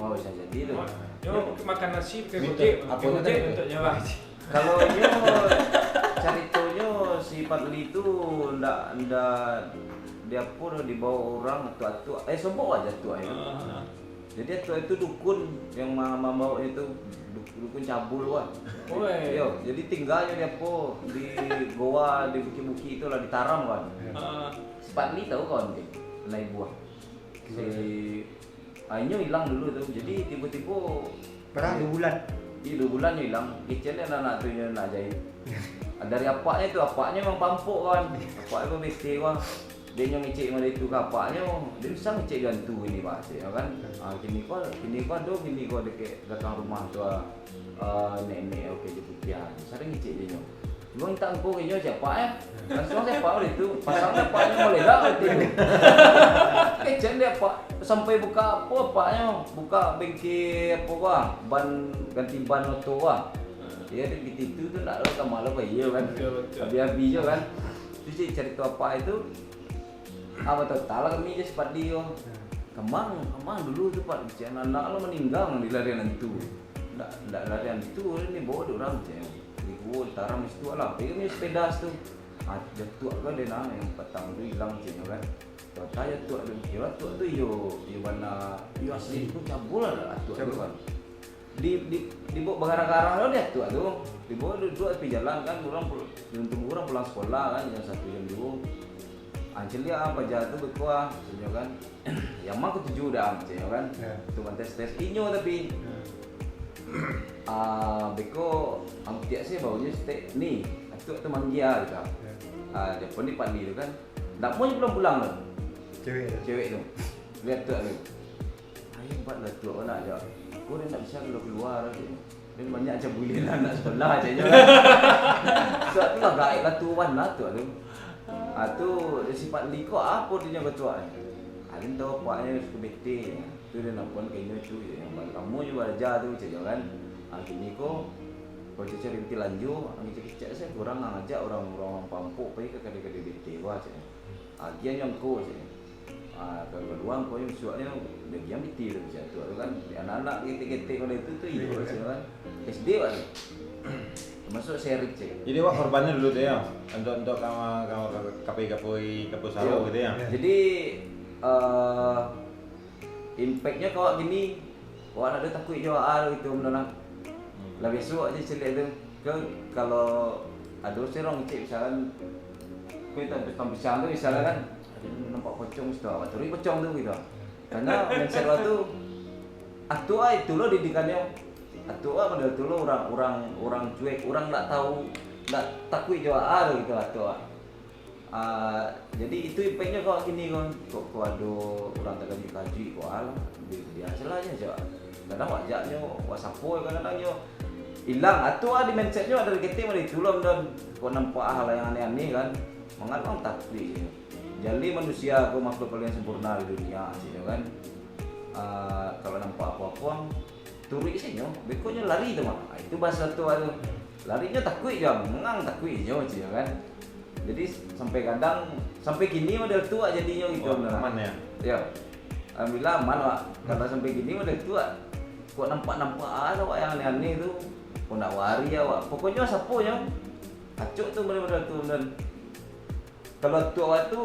S2: Oh, bisa jadi tuh.
S4: Yo makan nasi pakai
S1: Itu,
S4: gojek,
S1: apa
S4: pakai
S1: itu
S4: gojek
S1: tadi?
S4: untuk nyawa.
S2: Kalau ceritanya si Padli itu ndak dia pun dibawa orang tua-tua. Sobo aja tua itu. Jadi tua itu dukun yang membawa itu dukun cabul wah.
S4: Woi.
S2: Yo, jadi tinggalnya dia po di goa di buki-buki itu lah ditaram kan. Si Padli tahu kan naik buah. Si Ainyo hilang dulu tuh. Jadi tiba-tiba
S3: Pernah 2 bulan.
S2: di 2 bulan hilang, kitchennya anak tuh yang nak jahit. Dari apaknya itu, apaknya memang pampuk kan. Apaknya itu mesti wah. Dia yang ngecek mana itu kapaknya, dia bisa ngecek gantu ini pak, ya kan? Gini kok dekat belakang rumah tu nenek oke di Putian. Sering ngecek dia nyok. Cuma minta engkau kayaknya siapa ya? Langsung siapa orang itu, pasangnya paknya boleh dah itu. Kitchen dia pak, sampai buka apa paknya, buka bengkel apa wah, ban ganti ban motor wah. Dia di situ tu nak lo sama lo iya kan?
S4: Betul.
S2: Habis je kan? Tu cik cerita apa itu? Apa total kami je sempat dia. Kemang dulu tu pak, anak lo meninggal di larian itu. Ndak larian itu ni bawa orang je. Di gua taram itu lah. Ini sepeda tu. Ada tua kan dia nang yang petang tu hilang je kan. Tanya tua tu, kira tua tu yo mana yo asli tu cabul lah tua tu kan. Di bawa bagara-gara lo dia tua tu. Dibawa dua pergi jalan kan, orang pulang sekolah kan jam 1 jam 2. Anjir dia apa jatuh berkuah, senyum kan? Yang mah aku 7 dah, senyum kan? Tu kan tes inyo tapi. Beko ampiak sih baunya steak ni. Itu teman dia gitu. Dia pun di Pandi tu kan. Tak mau pulang-pulang lah. Cewek tu. Lihat tu tu. Ayo buatlah tu anak aja. Kau dia nak bisa keluar lagi. Dia banyak macam boleh lah nak sekolah aja. Sebab tu lah gaib lah tuan lah tu. Tu sifat liko apa dia ketua. Arin tahu paknya suka bete, tu dia nampak kayaknya tu yang kamu juga aja tu cakap kan. Kini kok kalau cari binti lanjut, angin cekicak saya kurang ngajak orang-orang pampuk pergi ke kadang-kadang bete wah cakap. Dia yang kau cakap. Kalau kedua kau yang suaknya dia yang bete tu cakap tu kan. Anak-anak getek-getek kalau itu tu iya cakap kan. SD wah. Masuk seri cek.
S1: Jadi wak korbannya dulu tuh ya, untuk kamu kapi saru gitu ya.
S2: Jadi impactnya kau gini, kau ada takut jual gitu benar. Lah besok aja celik tu. Kalau ada serong cek misalkan, kau itu pisang tu misalkan kan, nampak pocong sudah, awak turi pocong tu gitu. Karena mindset waktu, itu loh didikannya. Atau pada dulu orang cuek, orang tak tahu, tak takut jual gitu atau. Jadi itu impactnya kok gini kok ada orang tak kaji kok alah biasa lah aja. Kadang wajaknya wasapo kadang-kadang hilang atau di mindsetnya ada kita dari dulu dan kok nampak hal yang aneh-aneh kan. Mengalang takut. Jadi manusia kok makhluk paling sempurna di dunia sih kan. Kalau nampak apa-apa turi sih bekonya lari tu mah. Itu bahasa tu ada. Larinya takut je, mengang takut je macam kan. Jadi sampai kini model tua jadinya gitu
S1: aman ya.
S2: Ya. Alhamdulillah aman wak. Kalau sampai kini model tua kok nampak ada wak yang aneh-aneh tu. Kok nak wari ya wak. Pokoknya sapunya acuk tu model tu dan kalau tua tu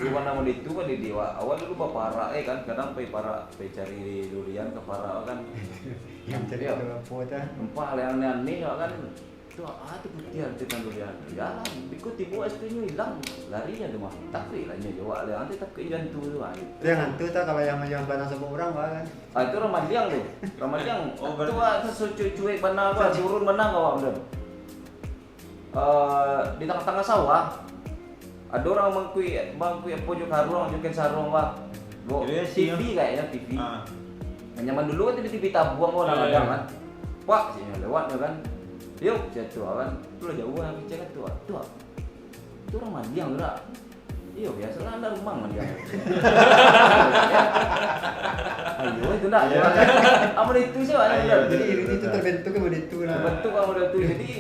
S2: Iwan nama itu kan di awal dulu parak kan kadang parak cari durian ke parak kan
S3: Yang cari apa tu?
S2: Nampak yang aneh kan tu tu putih artikan durian ya ikut tiba istrinya hilang larinya tu mah takut lah nya jawab dia nanti takut jantu tu kan
S3: Itu yang hantu tu kalau yang banang sama orang kan.
S2: itu Ramadiang tu Ramadiang tu cuek mana apa turun mana kau benar di tengah-tengah sawah ada orang mengkui pojok sarung, jokin sarung wah. TV kayaknya TV. Nyaman dulu kan TV tabung orang ada kan. Pak sini lewat kan. Yuk jatuh kan. Tu lah jauh kan cek tu. Tu orang Madiang gerak. Iya biasalah anda rumah Madiang. Ayo itu nak. Apa itu sih wak?
S3: Jadi itu terbentuk kemudian itu lah.
S2: Terbentuk kemudian itu jadi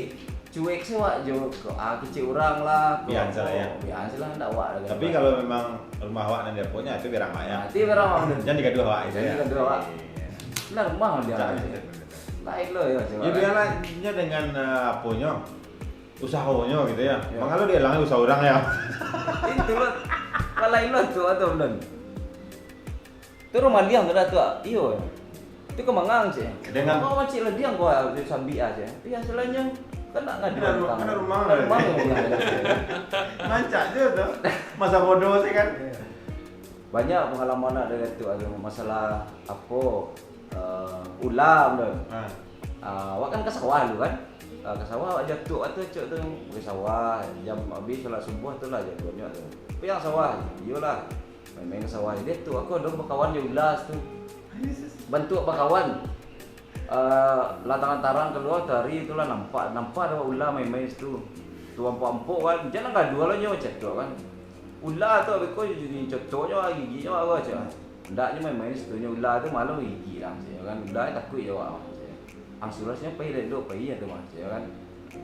S2: cuek sih wak jo kecil orang lah
S1: Biasa lah ya.
S2: Biasa lah ndak wak
S1: Tapi kalau memang rumah wak dan dapurnya itu biar mak ya.
S2: nanti berapa bener
S1: Jangan dikasih wak itu ya.
S2: Jangan dikasih wak. Nah rumah dia lain loh ya coba
S1: Ya dia lainnya dengan apanya usahanya gitu ya. Mengalu dia lang usaha orang ya.
S2: itu loh lain loh tuh atau belum itu rumah dia nggak ada tuh iyo itu kemangang sih
S1: Dengan-
S2: kau macam lah dia gua sambi aja biasanya kan nak ngadu
S1: Kena rumah
S2: rumah
S1: Mancak je tuh. Masa bodoh sih kan.
S2: banyak pengalaman ada itu ada masalah apa ulam tu. Awak kan ke sawah dulu kan? Ke sawah awak jatuh atau cok tu ke sawah jam habis solat subuh tu lah jatuhnya tu. Tapi yang sawah, iyalah main-main ke sawah dia tu aku ada berkawan je ulas tu. Bantu berkawan. Latangan tarang keluar dari itulah nampak ada ular main-main situ. Tu empuk-empuk kan, jangan kan dua lah macam tu kan. Ular tu beko jadi cocoknya giginya apa aja. Ndaknya main-main situ nya ular tu malu gigi lah kan. Ular takut je awak. Angsurasnya pergi dulu pergi tu mas kan.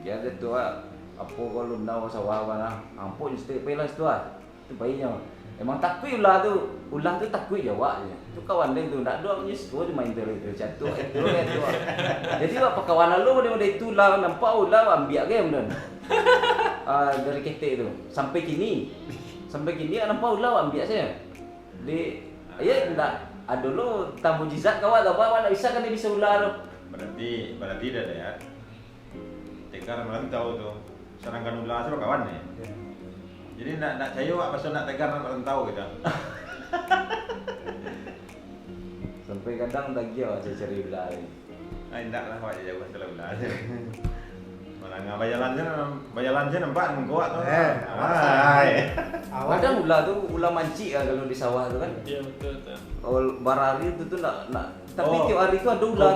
S2: Dia ada tu apa kalau nak sawah mana, ampun mesti pergi lah situ tu perginya. Emang takut ular tu takut je awak je. Tu kawan dia tu nak dua punya situ dia main terus jatuh itu tu. Jadi apa kawan lu dia itu lah nampak ular ambil game dan dari ketek tu sampai kini nampak ular ambil saya. Di ya enggak ada lu tamu mujizat kau ada apa nak bisa kan dia bisa ular tu.
S1: Berarti dah ya. Tegar merantau tuh. Serangkan ular sama kawan nih. Jadi nak saya wak pasal nak tegar nak merantau gitu.
S2: Sampai kadang lagi awak cari ular ni.
S1: Enggak lah wak jauh pasal ular. Malah ngah bayalan je nampak mengkuat tu.
S2: Kadang ular tu ular mancik lah kalau di sawah tu kan.
S4: Iya betul.
S2: Barari tu nak Tapi
S1: Oh,
S2: tiap hari itu ada ular.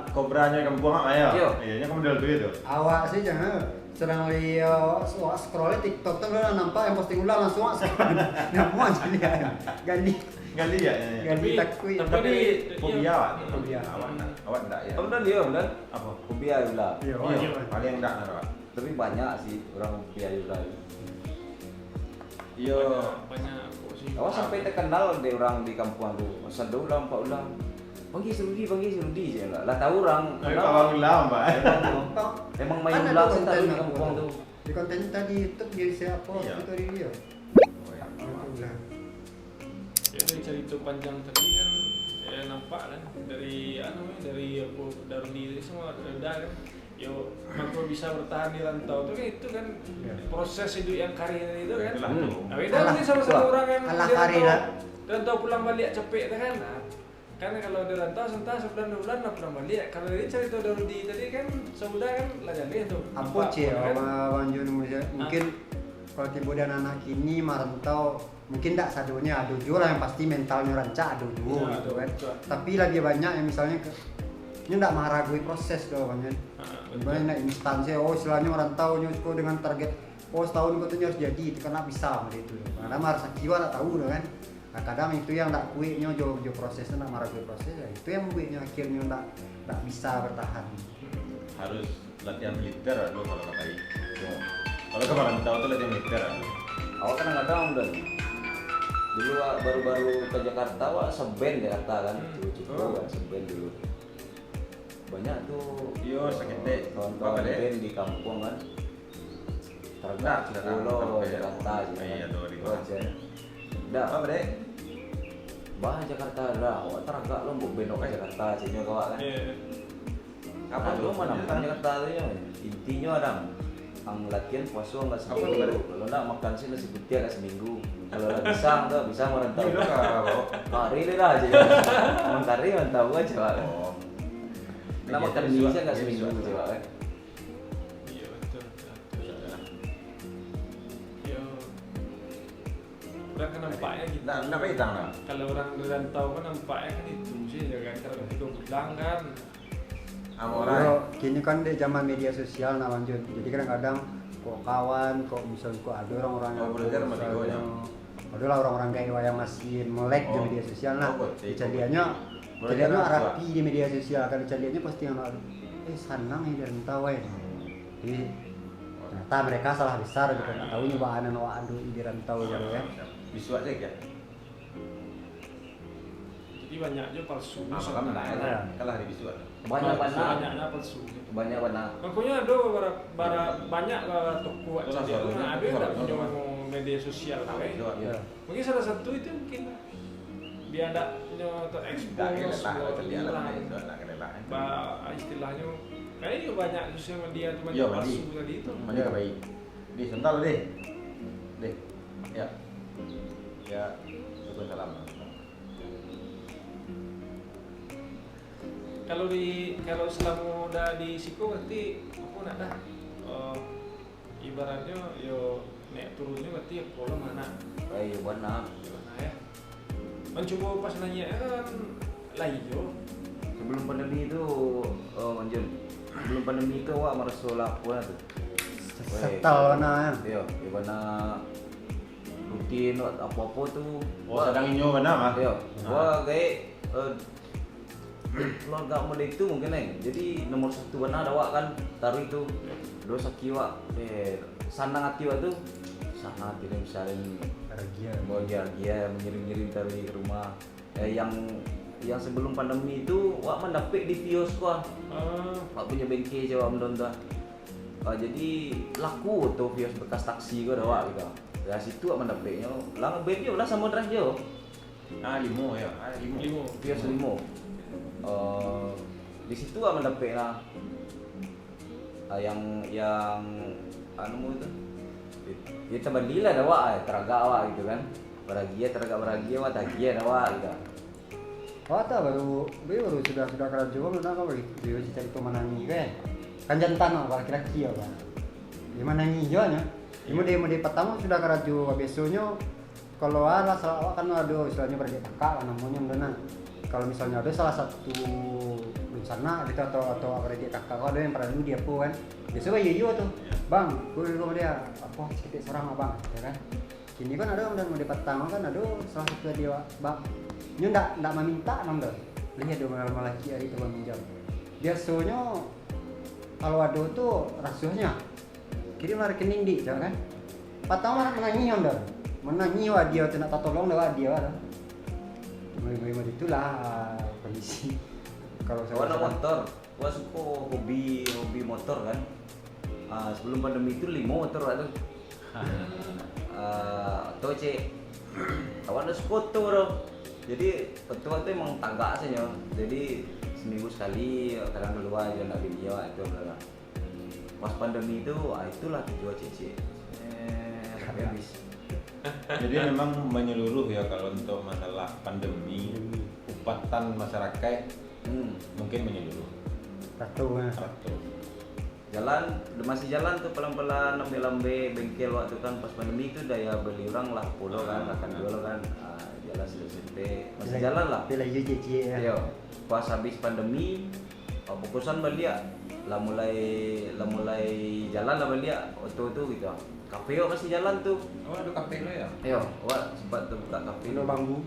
S1: Kobranya kampung apa ya?
S2: Iya.
S1: Iya, kamu model tuh itu.
S3: Awak sih jangan sedang lagi scroll TikTok tuh udah nampak yang posting ulang langsung nggak aja dia ganti
S1: Enggak lihat ya.
S3: ganti takui
S4: tapi di
S1: Fobia awak.
S3: Fobia.
S1: Awak enggak ya?
S2: Kamu udah lihat ular?
S1: Apa?
S2: Fobia ular.
S3: iya
S1: Iya, paling enggak Awak.
S2: Tapi banyak sih orang fobia ular.
S1: Iya.
S4: banyak kok sih.
S2: Awak sampai terkenal deh orang di kampung tuh. Masa ada ular, empat ular. Panggil Serudi je lah. Lah tahu orang
S1: Tapi
S2: kenal.
S1: kalau ulang, Mbak.
S2: Emang main
S3: Kan ada
S2: ular sih
S3: konten
S2: tahu di
S3: aku
S2: kampung tuh.
S3: di konten tadi YouTube dia siapa
S1: Iya.
S3: itu dia
S1: Oh, ya.
S3: udah
S4: Ya dari cerita panjang tadi kan ya nampak kan dari dari apa Daruni itu semua udah kan. Yo, aku bisa bertahan di rantau tuh kan itu kan
S3: Iya.
S4: proses hidup yang karir itu kan.
S1: Itulah
S2: Hmm.
S1: tuh.
S4: Nah, beda mungkin sama-sama
S2: Wah.
S4: orang yang
S3: Ala
S4: di
S3: karir lah.
S4: rantau pulang balik cepet tu kan. Nah, kan kalau di rantau sebentar sebulan 2 bulan lah pulang balik. Kalau dia cerita Daruni tadi kan sebulan kan lah jadi tuh.
S3: apa
S4: Nampak
S3: sih
S4: kan?
S3: Bang Jun mungkin kalau tiba dan anak kini merantau mungkin tak sadonya ada juga lah yang pasti mentalnya rancak ada juga
S4: Iya,
S3: gitu kan
S4: betul.
S3: tapi lagi banyak yang misalnya ini tidak meragui proses tuh Bang Jun
S4: Ah, betul.
S3: banyak instansi oh istilahnya merantau nyusko dengan target oh setahun katanya harus jadi itu kan tak bisa sama itu karena marah kiwa tak tahu tuh kan nah, kadang itu yang tak kuitnya jo prosesnya tak meragui proses ya itu yang membuatnya akhirnya tak bisa bertahan
S1: Harus latihan militer lo kalau katai. Kalau ke Marantau tuh latihan militer.
S2: Awak kadang-kadang udah dulu baru-baru ke Jakarta wak seben Jakarta kan cukup
S1: Oh.
S2: kan seben dulu banyak tuh
S1: Yo, sakit deh.
S2: kawan-kawan
S1: Apa deh?
S2: band di kampung kan
S1: Nah,
S2: Targa
S1: sudah
S2: Pulau
S1: tahu,
S2: Jakarta
S1: ya.
S2: gitu
S1: Iya,
S2: kan.
S1: tuh, di
S2: Oh,
S1: mana.
S2: aja. Dah,
S1: Apa deh?
S2: bah Jakarta dah awak Targa lo mau benok ke Jakarta sini kawak kan
S4: Iya.
S1: Apa
S2: Apa
S1: tuh?
S2: lo mana makan Jakarta tuh ya intinya ada ang latihan puasa nggak
S1: Apa
S2: seminggu
S1: tuh?
S2: kalau nggak makan sih nasi putih nggak seminggu kalau nggak bisa nggak bisa merantau
S1: Ini lo kau.
S2: kari deh lah aja emang kari mantau aja pak
S1: Oh.
S2: nah makan mie aja nggak seminggu coba kan
S4: Iya betul. Yo. Orang kan nampaknya gitu.
S1: Nah, kenapa hitam lah?
S4: Kalau orang di rantau kan nampaknya kan itu sih ya kan kalau 3 bulan kan.
S1: Amorai.
S3: Bro, kini kan di zaman media sosial nah lanjut. Jadi kadang-kadang kok kawan, kok misalnya kok ada orang-orang
S1: Oh, berarti ada
S3: misalnya-
S1: matigonya.
S3: ada lah orang-orang kayak yang masih melek di
S1: Oh.
S3: media sosial nah.
S1: Oh, berarti.
S3: Kejadiannya
S1: Berarti
S3: kejadiannya
S1: ada
S3: rapi di media sosial kan kejadiannya pasti yang sanang ya dari tahu Jadi ternyata mereka salah besar gitu nggak tahu nyobaan adu di rantau gitu ya.
S1: Bisu aja ya.
S4: Jadi banyak aja palsu.
S1: Apa kamu nak
S3: Iya.
S1: ya? Kalah di bisu ada.
S2: banyak
S4: Banyaknya palsu.
S2: banyak warna
S4: Makanya ada beberapa banyak toko
S1: Oh,
S4: aja
S1: salah
S4: itu
S1: satunya.
S4: ada yang tak
S1: Salah
S4: punya
S1: satunya.
S4: media sosial kan.
S1: Bisu ada.
S3: Ya.
S4: Mungkin salah satu itu mungkin dia ada punya terekspos
S1: Tak kena lah,
S4: buat
S1: kerja lah,
S4: orang.
S1: itu nak kena lah.
S4: Istilahnya kayaknya juga banyak sosial media itu banyak
S1: Iya,
S4: palsu
S1: Mandi.
S4: tadi itu.
S1: Mana ke baik? Di sental deh. Deh. Ya. Ya. Syukur salam.
S4: Kalau selama udah di Siko berarti aku nak dah ibaratnya yo naik turunnya berarti ya pola mana
S2: kayak warna
S4: gimana ya mencoba pas nanya kan lah iyo
S2: sebelum pandemi itu Manjun sebelum pandemi itu wak merasa laku tuh
S3: Setel nah.
S2: iya warna rutin wak apa-apa tuh
S1: Oh, sedang inyo mana mah?
S2: iya wah kayak keluarga muda itu mungkin jadi nomor 1 warna ada wak kan taruh itu dosa kiwa sanang hati wak tuh sangat tidak misalnya
S3: Bahagia.
S2: bahagia mengirim-ngirim dari rumah yang sebelum pandemi itu wak mendapik di kios wak wak punya bengkel jawab mendonta jadi laku tuh kios bekas taksi gua ada wak gitu dari situ wak mendapiknya lah ngeband lah sama drive jo
S1: Ah, limo ya. Ah, limo.
S4: limo
S2: kios limo di situ wak mendapik lah yang anu itu kita bandilah ada wak teraga wak gitu kan teraga beragia wak tagia ada wak gitu
S3: Oh, tak baru sudah kerja juga mana kau dia cari tu manangi kan jantan apa laki-laki apa di manangi jualnya di pertama sudah kerja besoknya kalau ala salah kan ada istilahnya berdekat kakak namanya mendenang kalau misalnya ada salah satu rencana gitu atau adik kakak kau ada yang pernah dulu dia po kan biasanya iya tuh bang gue sama dia apa sedikit seorang abang ya kan kini kan ada dan mau dapat tangan kan ada salah satu dia bang ini ndak meminta nang dah lihat dong malah lagi hari itu bang pinjam biasanya kalau ada tuh rasionya kirim rekening di jangan kan patah orang menanyi dah menanyi wah dia tidak tolong lewat dia lah mulai itulah kondisi kalau saya
S2: warna motor gua suka hobi motor kan. Sebelum pandemi itu 5 motor waktu tuh cek awalnya skuter dong jadi betul itu emang tagak saja jadi seminggu sekali kadang keluar aja nak video itu lah pas pandemi itu itulah tujuan cek habis.
S1: Jadi memang menyeluruh ya kalau untuk masalah pandemi, upatan masyarakat mungkin menyeluruh.
S3: Ratu.
S2: Jalan, masih jalan tuh pelan-pelan lambe-lambe bengkel waktu kan pas pandemi itu daya beli orang lah polo kan, akan jual kan, jalan sedikit masih jalan lah.
S3: Bila cici ya.
S2: Yo, pas habis pandemi, fokusan beli ya, lah mulai jalan lah beli ya, itu gitu. Kafe yo masih jalan tuh.
S1: Oh, ada kafe lo ya?
S2: Yo, wah sempat tuh buka kafe.
S3: Pulau Bambu.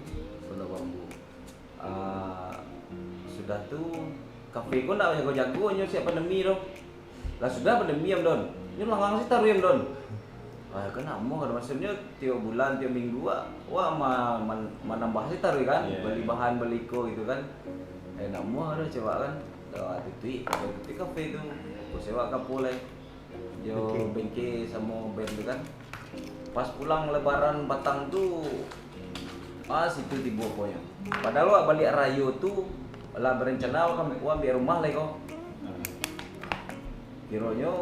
S2: Sudah tuh kafe ku ndak jago nyo siap pandemi loh. Lah sudah pandemi am don. Ini lang sih taruh am don. Kan amo kan maksudnya tiap bulan tiap minggu wah menambah sih taruh kan.
S1: Yeah.
S2: Beli bahan beli ko gitu kan. Namo ada coba kan. Itu kafe itu. Ku sewa kapoleh. Yo bengke sama band kan. Pas pulang lebaran Batang tuh situ tiba pokoknya. Padahal wak balik Rayo tuh lah berencana kan biar rumah lah kok. Kiranya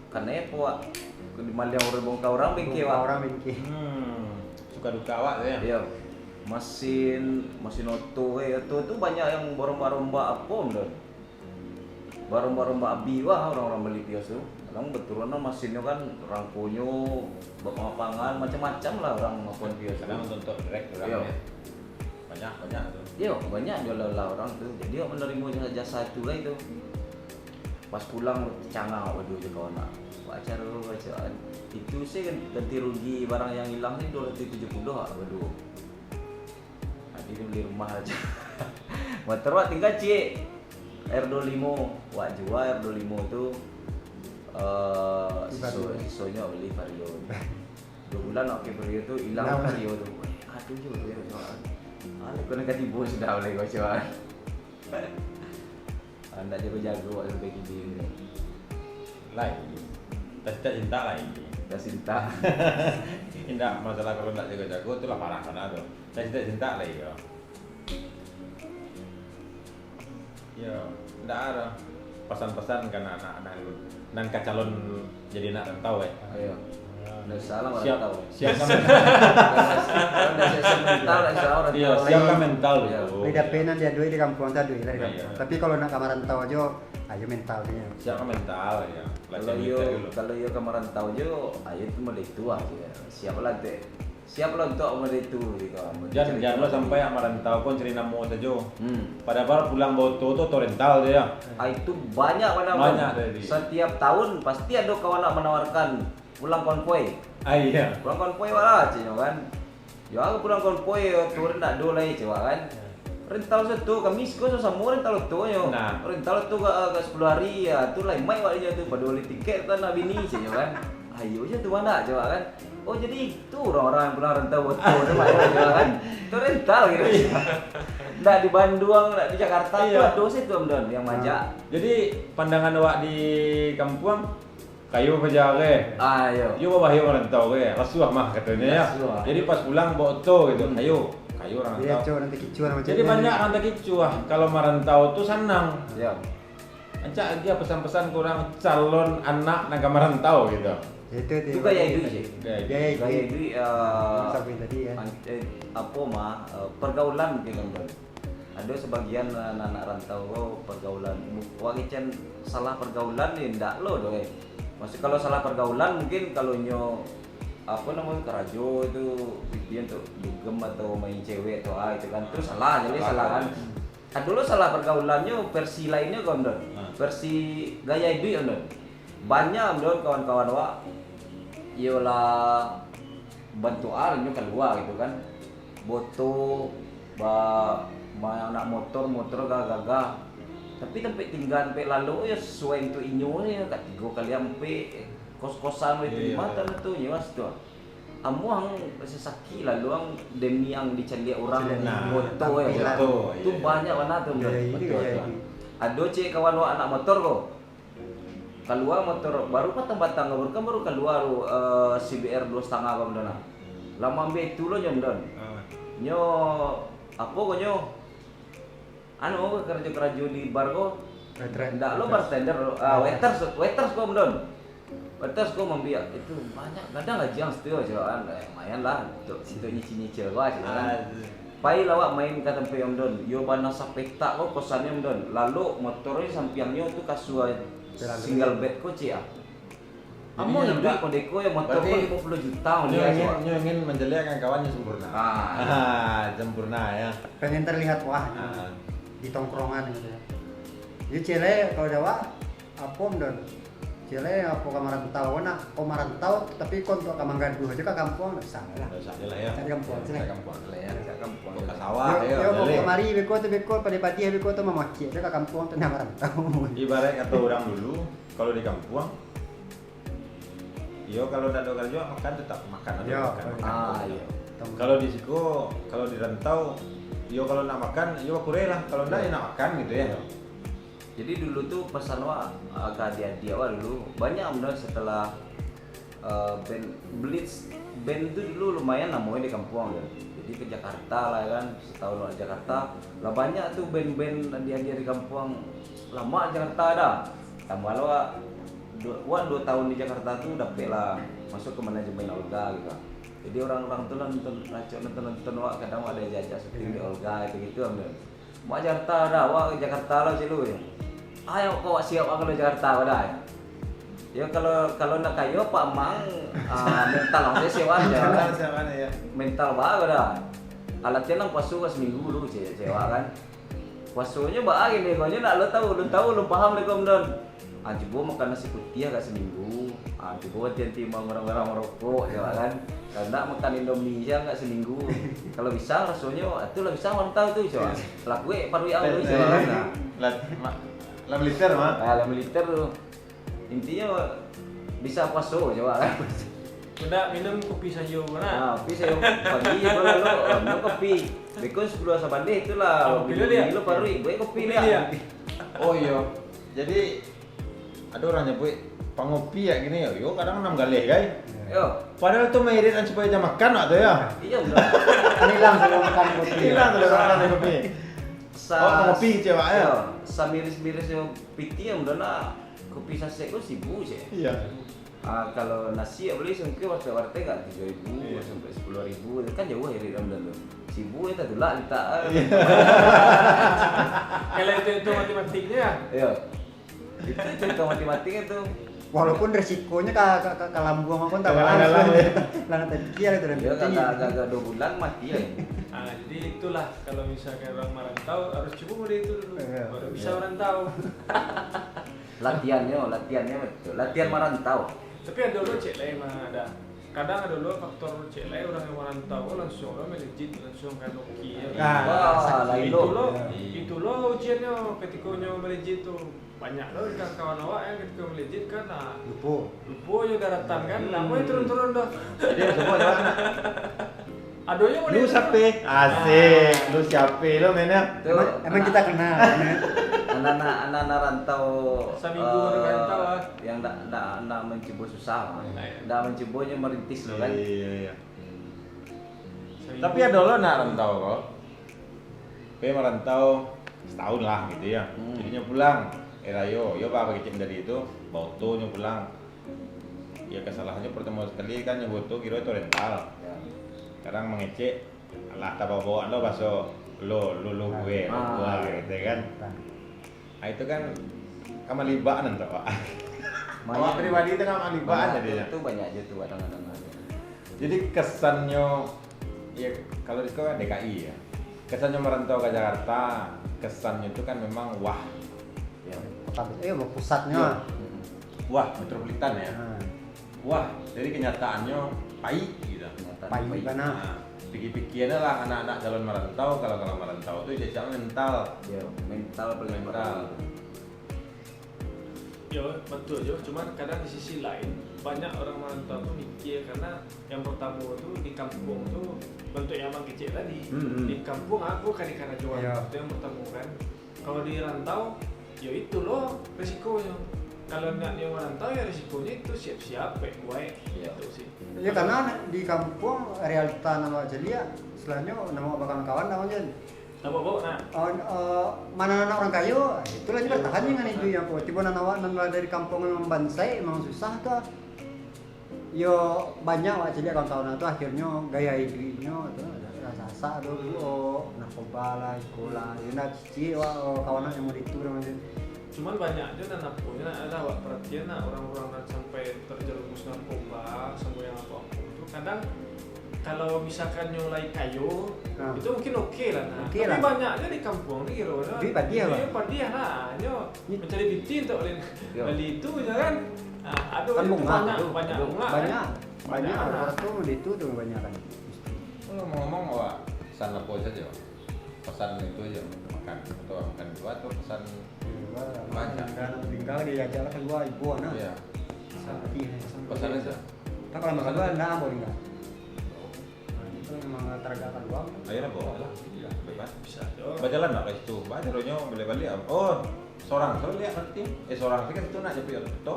S2: karena apa wak di Malia orang bongkar orang bengke wak.
S3: Orang bengke.
S1: Suka duka awak ya?
S2: Iya. Mesin oto tuh banyak yang borong-boromba apa om don. Barang-barang abi wah orang-orang beli kios tuh. Kadang betulan mesinnya kan rangkonyo, lapangan macam-macam lah orang maupun kios.
S1: Kadang untuk direct orang
S2: Iya.
S1: ya. Banyak tuh.
S2: Iya, banyak jual orang tuh. Jadi dia menerima jasa itu lah itu. Pas pulang cangang waduh je kawan nak. Bacaan. Itu sih kan ganti rugi barang yang hilang sih 270 waduh. Nanti dia beli rumah aja. Motor wak tinggal cik. R25 wak jual R25 itu sisanya beli Vario 2 bulan oke Vario itu hilang Vario tuh aduh juga ya soal aku nak tiba sudah boleh kau coba anda jago waktu kayak gini
S1: Lagi. Tak cinta lagi.
S2: dah cinta
S1: Tidak masalah kalau tidak jago-jago itu lah parah kan tuh. Tak cinta lagi ya. Ya, tidak ada pesan-pesan kan anak-anak dan calon jadi anak rantau ya.
S2: ayo udah salah
S1: Siap,
S2: tahu
S1: siapkan
S2: udah siap mental orang
S1: iya, siapkan mental
S2: Iya.
S1: dulu.
S3: Beda penan dia duit di kampung tadi lah di
S1: Iya.
S3: kampung. Tapi kalau nak kamar rantau aja, ayo mentalnya.
S1: Siapkan mental ya.
S2: kalau yo kamaran tahu jo ayo itu mulai tua sih siap lah teh siap lah untuk mulai itu gitu
S1: Jangan lo sampai yang merantau pun cerita mau saja. Padahal pulang boto tuh rental dia.
S2: Itu banyak
S1: Banyak tadi.
S2: setiap tahun pasti ada kawan nak menawarkan pulang konvoy
S1: Iya.
S2: pulang konvoy wala cino kan yo aku pulang konvoy turun nak do lagi coba kan rental satu kami sekolah sama rental tu yo
S1: Nah.
S2: rental tu ke 10 hari ya tu lain mai waknya tu pada beli tiket kan nak bini cino kan ayo je tu mana coba kan oh jadi itu orang-orang yang pulang rental betul tu mai coba kan tu rental gitu ndak di Bandung ndak di Jakarta tu
S1: Iya.
S2: ada sih tu Don yang majak
S1: Jadi pandangan awak di kampung kayu pejare.
S2: ayo
S1: Yo bawa orang rantau ke, rasuah mah katanya ya.
S2: Rasuah.
S1: Jadi pas pulang boto gitu, kayu orang
S3: Dia
S1: rantau.
S3: cowok nanti kicuan macam
S1: Jadi banyak rantau kicu kalau merantau tuh senang.
S2: ya
S1: Ancak dia pesan-pesan kurang calon anak naga merantau gitu.
S3: itu
S2: gaya hidup sih
S3: Gaya
S2: gaya hidup
S3: sampai tadi ya.
S2: apa mah pergaulan mungkin kan ada sebagian anak rantau pergaulan wakican salah pergaulan ya ndak lo doy masih kalau salah pergaulan mungkin kalau nyo apa namanya kerajo itu dia untuk dugem atau main cewek atau itu kan terus salah jadi salah kan. Dulu salah pergaulannya versi lainnya kan Don. Versi gaya hidup Don. Banyak Don kawan-kawan wak yola bantu alnya keluar gitu kan. Boto anak motor gagah. Tapi tempat tinggal tempat lalu ya sesuai untuk inyo ya kat 3 kali sampai kos-kosan itu di mata itu nyewas tuh. Amuang sesaki lalu ang demi ang dicari orang moto ya. Itu banyak warna tuh. Ado cek kawan wa anak motor kok. Keluar motor baru batang-batang baru keluar CBR 2,5 kok dona. Lama ambil itu lo nyom don. Nyo apa kok nyo? Anu kerja-kerja di bar kok. Ndak lo bartender, waiters kok don. Waiters kok membiak itu banyak kadang aja yang setuju cewek lumayan lah untuk situ nyicil cewek kan. Pai lawak main ke tempat yang don. Yo bana sapeta kok kosannya don. Lalu motornya sampingnya tuh kasua single bed kok cia. Amo hidup kodeko ya motor kok 50 juta
S1: Nyo ingin menjeliakan kawannya sempurna. Sempurna ya.
S3: Pengen terlihat wah di tongkrongan gitu ya. Jadi cile kalau Jawa apa don? Cile apa kamarantau nak kamarantau tapi kon untuk kamanggaduh aja ke kampung enggak salah lah.
S1: Enggak salah ya.
S3: Cari kampung sini.
S1: Kampung lah ya.
S2: kampung.
S1: Ke sawah ya.
S3: Yo kemari beko padi-padi beko tuh memaki aja ke kampung tuh kamarantau.
S1: Ibarat kata orang dulu kalau di kampung yo kalau tidak ada kerja makan tetap makan atau makan.
S2: Iya.
S1: Kalau di siku, kalau di rantau, yo kalau nak makan, yo kurang lah. Kalau tidak ya nak makan gitu ya.
S2: Jadi dulu tuh pesan wa agak dia dulu banyak benar setelah band Blitz band itu dulu lumayan namanya di kampung ya. Jadi ke Jakarta lah kan setahun di Jakarta lah banyak tuh band-band dia di kampung lama Jakarta ada. Tambah lo 2 tahun di Jakarta tuh dapet lah masuk ke manajemen Olga gitu. Jadi orang-orang tuh nonton wak kadang ada jajah syuting di Olga gitu ambil. Mau Jakarta ada wak Jakarta lah sih lu ya. Ayo kau siap kalau Jakarta ada ya. Ya kalau nak kayo Pak Mang mental saya sewa aja. Mental banget dah. Alatnya lang pasu seminggu dulu sewa kan. Pasunya baik nih, kau nak lo tahu lo paham nih kom don. Coba makan nasi putih agak seminggu. Coba timbang orang-orang merokok ya kan. Karena makan Indomie aja enggak seminggu. Kalau bisa rasanya itu lah bisa mantau tuh coba. Lakuin paru yang dulu coba.
S1: Lah militer mah.
S2: Lah militer tuh. Intinya bisa paso coba kan.
S4: Udah minum kopi saja mana?
S2: Kopi saya pagi kalau lo minum kopi. Because 10 sabande itulah. Lo paru gue kopi dia.
S1: Oh iya. Jadi ada orang nyebut pangopi ya gini ya, yo kadang 6 kali guys.
S2: Yo,
S1: padahal tuh mairit supaya jam makan waktu ya.
S2: Iya udah.
S3: Hilang kalau makan kopi.
S1: Hilang kalau makan kopi. Kopi cewek ya.
S2: Samiris-miris yang piti yang udah nak kopi sasek kok sibuk sih.
S1: Iya.
S2: Kalau nasi ya beli sengke warta-warta kan 3.000 sampai 10.000 kan jauh ya dalam dalam. Sibuk itu lah kita.
S4: Kalau itu matematiknya.
S2: Iya. Itu matematiknya tuh.
S3: Walaupun resikonya ke lambung aku tak
S1: langsung.
S3: Lana tadi kira itu
S2: Ya kagak 2 bulan mati ya.
S4: Jadi itulah kalau misalkan orang merantau harus coba mulai itu dulu baru bisa merantau.
S2: Latihannya betul. Latihan merantau.
S4: Tapi ada lo cek lain mah ada. Kadang ada lo faktor cek lain orang yang merantau langsung lo melejit langsung kan oke ya. Itu lo ujiannya ketika nyawa melejit tuh banyak lo kawan awak yang ketika melejit kan lupa yo daratan kan lama turun dah.
S1: Jadi semua jalan.
S4: Adonya mulai
S1: Lu siapa? Asik. Lu siapa lo mainnya?
S3: Emang kita kenal.
S2: Anak-anak rantau
S4: seminggu rantau
S2: yang enggak mencoba susah, enggak mencobanya merintis lo kan.
S1: Iya. Tapi ada lo nak rantau kok. Merantau setahun lah gitu ya. Jadinya pulang. Yo apa kecil dari itu, bautonya pulang. Ya kesalahannya pertama sekali kan yang bauto kira itu rental. Sekarang mengecek, alah tak bawa lo baso lo gue gitu kan. Nah itu kan kamalibaan entah pak. Awak pribadi itu kamalibaan jadinya.
S2: Itu banyak aja tuh kadang-kadang.
S1: Jadi kesannya ya kalau di sekolah DKI ya. Kesannya merantau ke Jakarta, kesannya itu kan memang wah.
S2: Ya.
S3: Kota pusatnya.
S1: Wah, metropolitan ya.
S3: Nah,
S1: Wah, jadi kenyataannya pahit gitu.
S3: pahit mana?
S1: Nah, pikir-pikirnya lah anak-anak calon merantau, kalau merantau itu jadi mental.
S2: Ya, mental paling
S1: Mental.
S4: Yo, betul yo. Cuman kadang di sisi lain banyak orang merantau tuh mikir karena yang pertama tuh di kampung tuh bentuk yang emang kecil tadi. Di kampung aku kan di Karajuan
S3: Iya.
S4: itu yang pertama kan. Kalau di rantau, ya itu loh resikonya. Kalau nggak dia merantau ya risikonya itu siap-siap baik-baik gitu sih.
S3: Ya karena di kampung realita nama Jelia, selainnya nama bakal kawan namanya.
S4: Apa bawa nah?
S3: Mana anak orang kayu, itu lagi bertahan dengan itu ya. Tiba anak dari kampung memang bansai, emang susah tuh. Yo banyak lah jadi kawan-kawan itu akhirnya gaya hidupnya itu rasa dulu, narkoba lah, sekolah, ya nak cici kawanan yang mau itu namanya.
S4: Cuman banyak aja dan punya ada wak perhatian nah orang-orang yang sampai terjerumus narkoba sama yang apa itu kadang kalau misalkan nyulai kayu
S3: Nah.
S4: itu mungkin oke lah nah.
S3: Oke
S4: Tapi
S3: lah.
S4: banyak aja di kampung nih kira
S3: Di Padiah, Pak.
S4: Padiah lah nyo mencari binti untuk
S2: Yo.
S4: beli itu ya kan nah, aduh
S3: Kan
S4: itu
S3: bunga,
S4: banyak
S2: aduh,
S4: banyak
S2: aduh,
S4: bunga
S3: Banyak,
S4: kan?
S3: banyak
S4: nah.
S3: orang tuh di itu tuh banyak kan.
S1: Ngomong-ngomong Wak, pesan apa saja Wak? Pesan itu aja makan atau makan dua atau pesan Banyak.
S3: Tinggal diajak lah keluar ibu anak.
S1: ya
S3: Sakti.
S1: pesan aja.
S3: Tak kalau makan dua enggak boleh enggak. Itu memang teragak keluar.
S1: Akhirnya bawa lah, bebas.
S4: Bisa yo.
S1: Bajalan nggak ke situ? Bajalannya balik-balik. Oh, seorang tuh lihat nanti. Seorang sih kan itu nak jadi auto.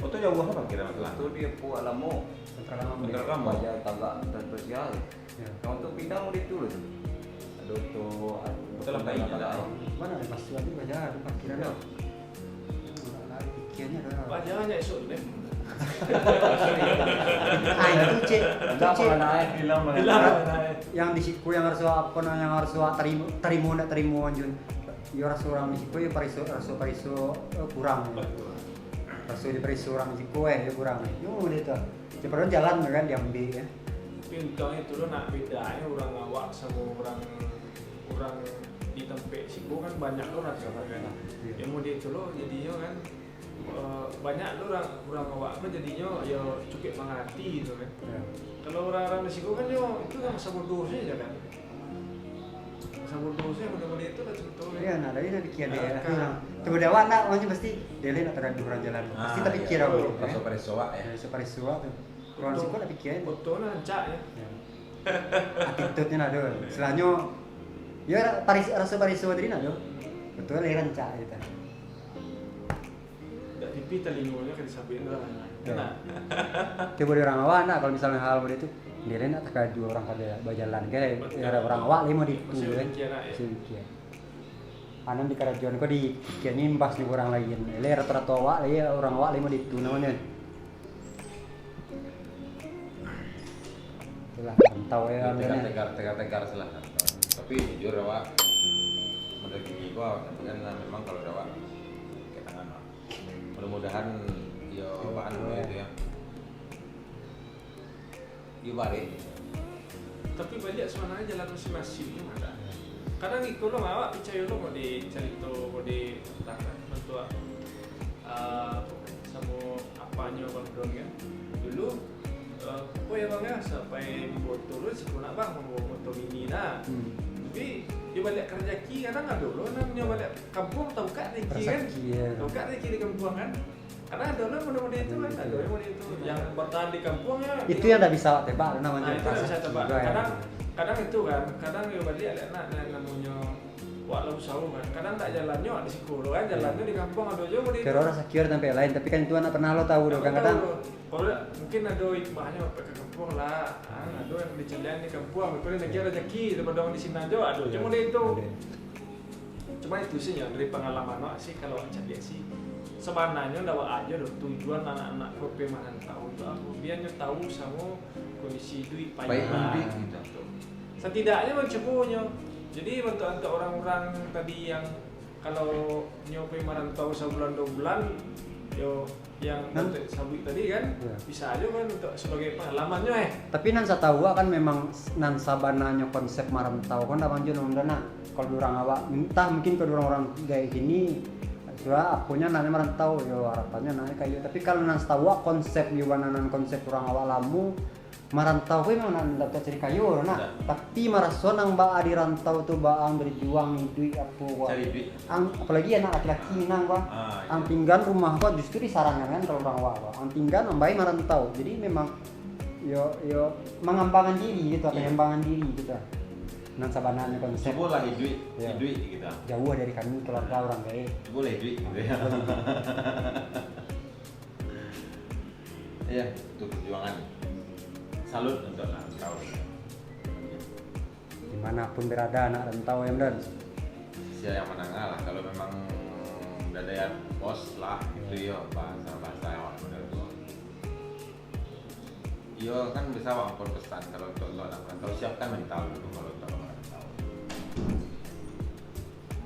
S1: Auto jauh apa kira masalah?
S2: Itu dia buat lamo.
S1: Bentar kamu.
S2: Aja tagak dan sosial.
S3: Ya.
S2: Kalau untuk pindah mau itu loh. Ada tuh.
S1: Betul lah, baik juga.
S3: Mana ada pasti lagi baca ada parkiran.
S2: Ya.
S3: Pikirnya ada.
S4: Pak jangan ya esok deh.
S3: Ah itu cek, itu cek.
S2: Hilang
S4: Hilang.
S3: Yang di siku yang harus apa yang harus terima nak terima anjun. Ya harus orang di siku ya pariso kurang. Rasu di pariso orang di siku ya kurang. Yo udah tuh. Cepat jalan kan diambil ya.
S4: Pintu itu lo nak bedanya orang awak sama orang di tempat siku kan banyak lo rasa kan. Yang mau dia itu lo jadinya kan banyak lo orang awak kan jadinya ya cukup mengerti gitu kan.
S3: Ya.
S4: Kalau orang di siku kan yo itu kan masa bodohnya aja kan. Masa bodohnya mudah-mudahan itu lah contohnya.
S3: Iya, nah dari pikir dia. Coba dewa nak, macam pasti dia lihat tergantung orang jalan. Pasti tak pikir
S1: iya.
S3: aku.
S1: Rasa perisoa ya.
S3: Ya, separiso tuh. Orang siku tak pikir.
S4: Fotonya rancak ya.
S3: Ya. Attitude-nya ada. Selanjutnya ya rasa pariso tadi ada. Betul lah rancak gitu.
S4: Tidak pipi telinganya kan disampaikan lah.
S3: Ya.
S4: Nah,
S3: Coba di orang awak nak kalau misalnya hal begitu dia nak tak dua orang kada berjalan kayak ada orang awak lima di itu
S4: Masih
S3: kan.
S4: pikir nak, ya.
S3: Masih pikir. Anan di karajuan kok di pikir nimbas di orang lain. Le rata-rata awak ya orang awak lima di itu namanya. Itulah tahu ya
S1: Tegar salah. Tapi jujur Wak, menurut gigi gua kan memang kalau Wak kayak tangan Wak. Mudah-mudahan ya Pak Anu itu ya. Balik.
S4: tapi banyak sebenarnya jalan masing-masing yang ada. Kadang ikut lo awak percaya lo mau dicari to mau di bantu sama apanya bang dong ya. Dulu oh ya bang ya sampai foto lo sih nak bang mau foto mini nah. Tapi dia balik kerjaki kadang ada lo namanya balik kampung tahu kak rezeki kan. Tahu kak rezeki di kampung kan. Karena ada orang model-model itu kan, ada yang model itu yang bertahan di kampung ya.
S3: Itu yang tak bisa tebak namanya.
S4: Nah, itu nggak bisa tebak.
S3: Juga, ya.
S4: Kadang itu kan, kadang ya balik ada anak yang namanya wak lau sawu kan. Kadang tak jalannya di sekolah kan, jalannya di kampung ada aja model itu.
S3: Kira orang sakit sampai lain, tapi kan itu anak pernah lo tahu dong kadang.
S4: Kalau mungkin ada hikmahnya ke kampung lah, ada yang dicelian di kampung, kalau lagi rezeki daripada orang di sini aja, aduh cuma itu. Cuma itu sih ya dari pengalaman sih kalau cari sih. Sebenarnya dawa aja dong tujuan anak-anak kopi mana tahu itu aku biarnya tahu sama kondisi duit payah gitu. Setidaknya mencobanya. Jadi untuk orang-orang tadi yang kalau nyopi merantau sebulan 2 bulan yo yang
S3: Nan-
S4: untuk sabuk tadi kan
S3: Iya.
S4: bisa aja kan untuk sebagai pengalamannya
S3: Tapi nan saya tahu kan memang nan sabananya konsep marantau kan dah manjun om dana. Kalau orang awak entah mungkin kalau orang kayak gini sudah apunya nanya marantau yo harapannya nanya kayak gitu. Tapi kalau nan tahu konsep gimana nan konsep orang awak lamu marantau kan memang nan dapat cari kayu nah.
S1: Tidak.
S3: Tapi marason nang ba di rantau tuh baang berjuang duit apa wah.
S1: Cari duit.
S3: Apalagi anak laki-laki nang wah.
S1: Ah,
S3: Ang tinggal rumah gua justru disarankan kan kalau orang awak. Ang tinggal ambai marantau. Jadi memang yo mengembangkan diri gitu,
S1: Iya.
S3: pengembangan diri gitu. Nan sabananya konsep
S1: Coba lah hidup,
S3: Iya.
S1: hidup kita.
S3: jauh dari kami keluarga orang baik.
S1: Boleh hidup gitu ya. Iya, itu perjuangan. Salut untuk rantau.
S3: Dimanapun berada anak rantau ya dan
S1: Siapa yang menangah lah kalau memang udah ada yang bos lah itu ya bahasa yang orang benar tuh. Iya kan bisa walaupun pesan kalau untuk lo anak rantau siapkan mental dulu kalau untuk orang rantau.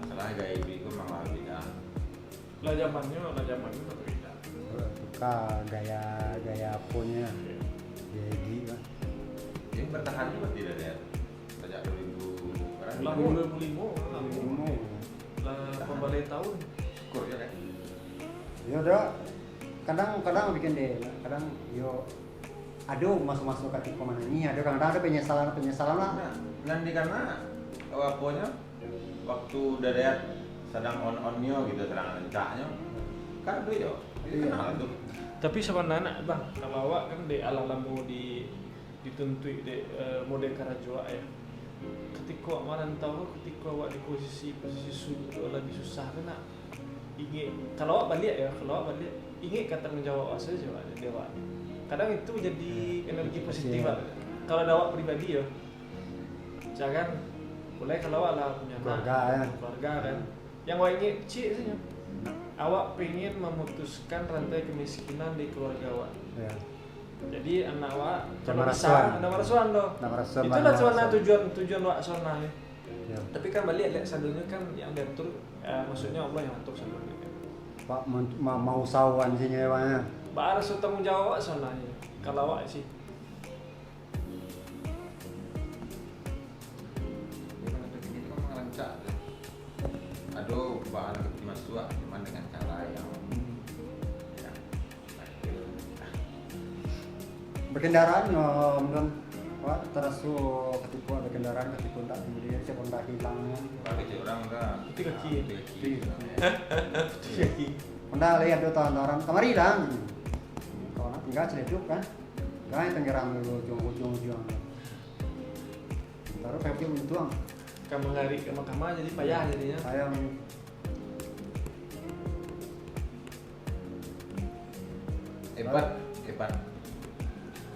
S1: Masalahnya gaya hidup itu memang beda.
S4: lah zamannya berbeda.
S3: suka gaya punya jadi kan.
S1: Ini bertahan juga tidak ya? Sejak 2000 berapa?
S4: Lah 2005 lah pembalai tahun.
S1: Syukur ya kan?
S3: Ya udah kadang bikin deh kadang yo aduh masuk ke tipe mana ini ada kadang ada penyesalan lah.
S1: Nah, nanti karena apanya waktu udah lihat sedang on-onnya gitu terang lencaknya kan itu ya itu
S3: Iya.
S1: kenal tuh
S4: Tapi sebenarnya bang, kalau awak kan di ala-lamu dituntui di mode Karajoa ya. Ketika awak merantau, ketika awak di posisi lagi susah kena ingin kalau awak balik ingin kata menjawab awak saja awak dia awak. Kadang itu menjadi energi positif
S3: Iya.
S4: Pak. Kalau ada awak pribadi ya, jangan boleh kalau awak lah punya
S3: Keluarga,
S4: anak,
S3: ya.
S4: keluarga kan. Yang awak ingin cik saja. Awak pengen memutuskan rantai kemiskinan di keluarga awak.
S3: Ya.
S4: Jadi anak awak
S3: Sama
S4: kalau
S3: rasuan.
S4: bisa ada rasuan doh.
S3: Nama rasuan,
S4: Itulah
S3: nama
S4: suana
S3: rasuan.
S4: tujuan awak suana ya.
S3: Ya.
S4: Tapi kan balik lihat sadunya kan yang diatur maksudnya Allah yang atur sadunya kan.
S3: Pak mau sawan sih nyewanya.
S4: Bah harus tanggung jawab awak suananya. Kalau awak sih
S1: memang ada ini memang rancak tuh. Aduh bahan ke mas tua cuman dengan cara yang ya
S3: Berkendaraan dan wah terasu ketipu ada kendaraan ketipu tak kemudian siapa tak hilang kan.
S1: bagi cik orang dah
S4: Itu kaki.
S1: itu kaki
S4: jadi
S3: Honda lihat do tahun kemari lah. Kalau nak tinggal celeduk kan. Gak tenggeram dulu ujung. Taruh kayak dia untuang.
S4: kamu ngari ke mahkamah jadi payah jadinya.
S3: Sayang
S1: hebat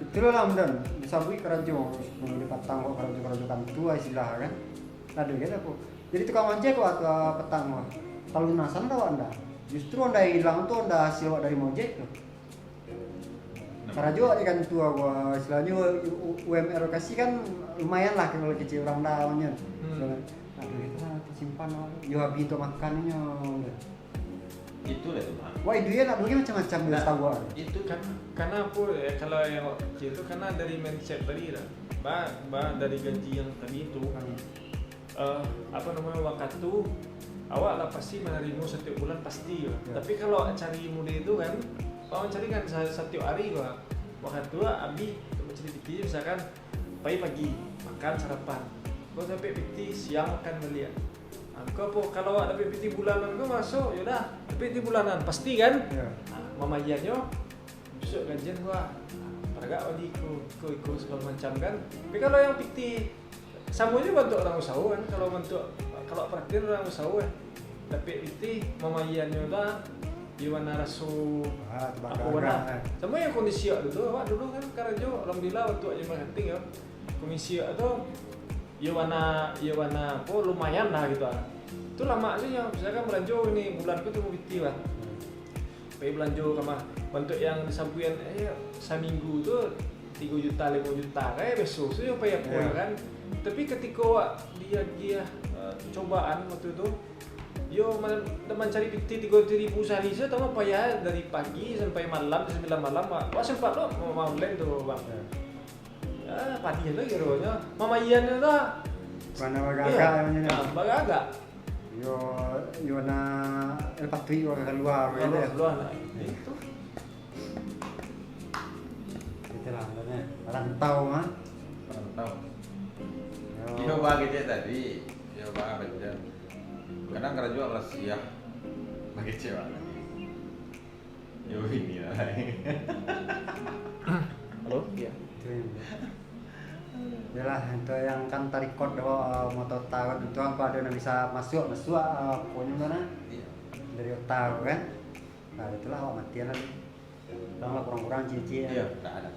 S3: itulah lah dan disambui kerajo di petang kok kerajo kan tua istilah kan. Aduh gitu aku. Jadi tukang ojek kok atau petang wah. Talunasan tau anda. Justru anda hilang tuh anda hasil dari mojek tuh. Kerajo ikan tua gua istilahnya UMR kasih kan lumayan lah kalau kecil orang daunnya. Aduh itu lah simpan yo habis untuk makannya.
S1: itu lah tuh Bang.
S3: Wah itu ya nak macam-macam dia tahu gua.
S1: Itu
S4: Kan karena apa ya, kalau yang kecil itu karena dari mindset tadi lah. Dari gaji yang tadi itu apa namanya waktu awak lah pasti menerima setiap bulan pasti ya.
S3: Ya.
S4: Tapi kalau cari muda itu kan awak cari kan setiap hari gua waktu abi untuk mencari PT misalkan pagi makan sarapan kau sampai PT siang makan balik. Kau apa kalau awak dapat PT bulanan kau masuk yaudah PT bulanan pasti kan.
S3: Ya.
S4: Mamayannya besok gajian gua pergak wadi ikut segala macam kan. Tapi kalau yang PT sama aja bantu orang usaha kan. Kalau praktir orang usaha kan. Tapi PT mamayannya lah Iwana rasu
S3: Ah,
S4: aku warna. Sama yang kondisi dulu kan karena alhamdulillah waktu aja marketing ya. Komisi itu Iwana apa lumayan lah gitu. Itu lama sih yang misalkan belanja ini bulan itu mau biti lah. Pakai belanja sama bentuk yang disampaikan seminggu tuh 3 juta 5 juta kayak besok sih apa ya
S3: Yeah.
S4: kan. Tapi ketika dia cobaan waktu itu Yo mencari PT 3.000 sehari itu tahu apa ya dari pagi sampai malam 9 malam wah sempat lo mau online tuh bang. Ya padi lo gitu nya. Mama Ian itu
S3: Mana bagaga namanya.
S4: Nah, bagaga.
S3: Yo na el patui o keluar gitu ya.
S4: Keluar itu.
S3: Itulah namanya rantau mah.
S1: Rantau.
S3: Yo.
S1: Yo bagi dia tadi, yo bagi betul. Kadang kerja juga kelas siang bagi cewek lagi. Yo ini lah.
S4: Halo? Iya.
S3: Yalah itu yang kan tarikot motor tahun itu aku ada yang bisa masuk pokoknya mana
S1: Iya.
S3: dari tahu kan. Nah itulah awak matian lagi. Kurang kurang cici.
S1: Iya, enggak ada.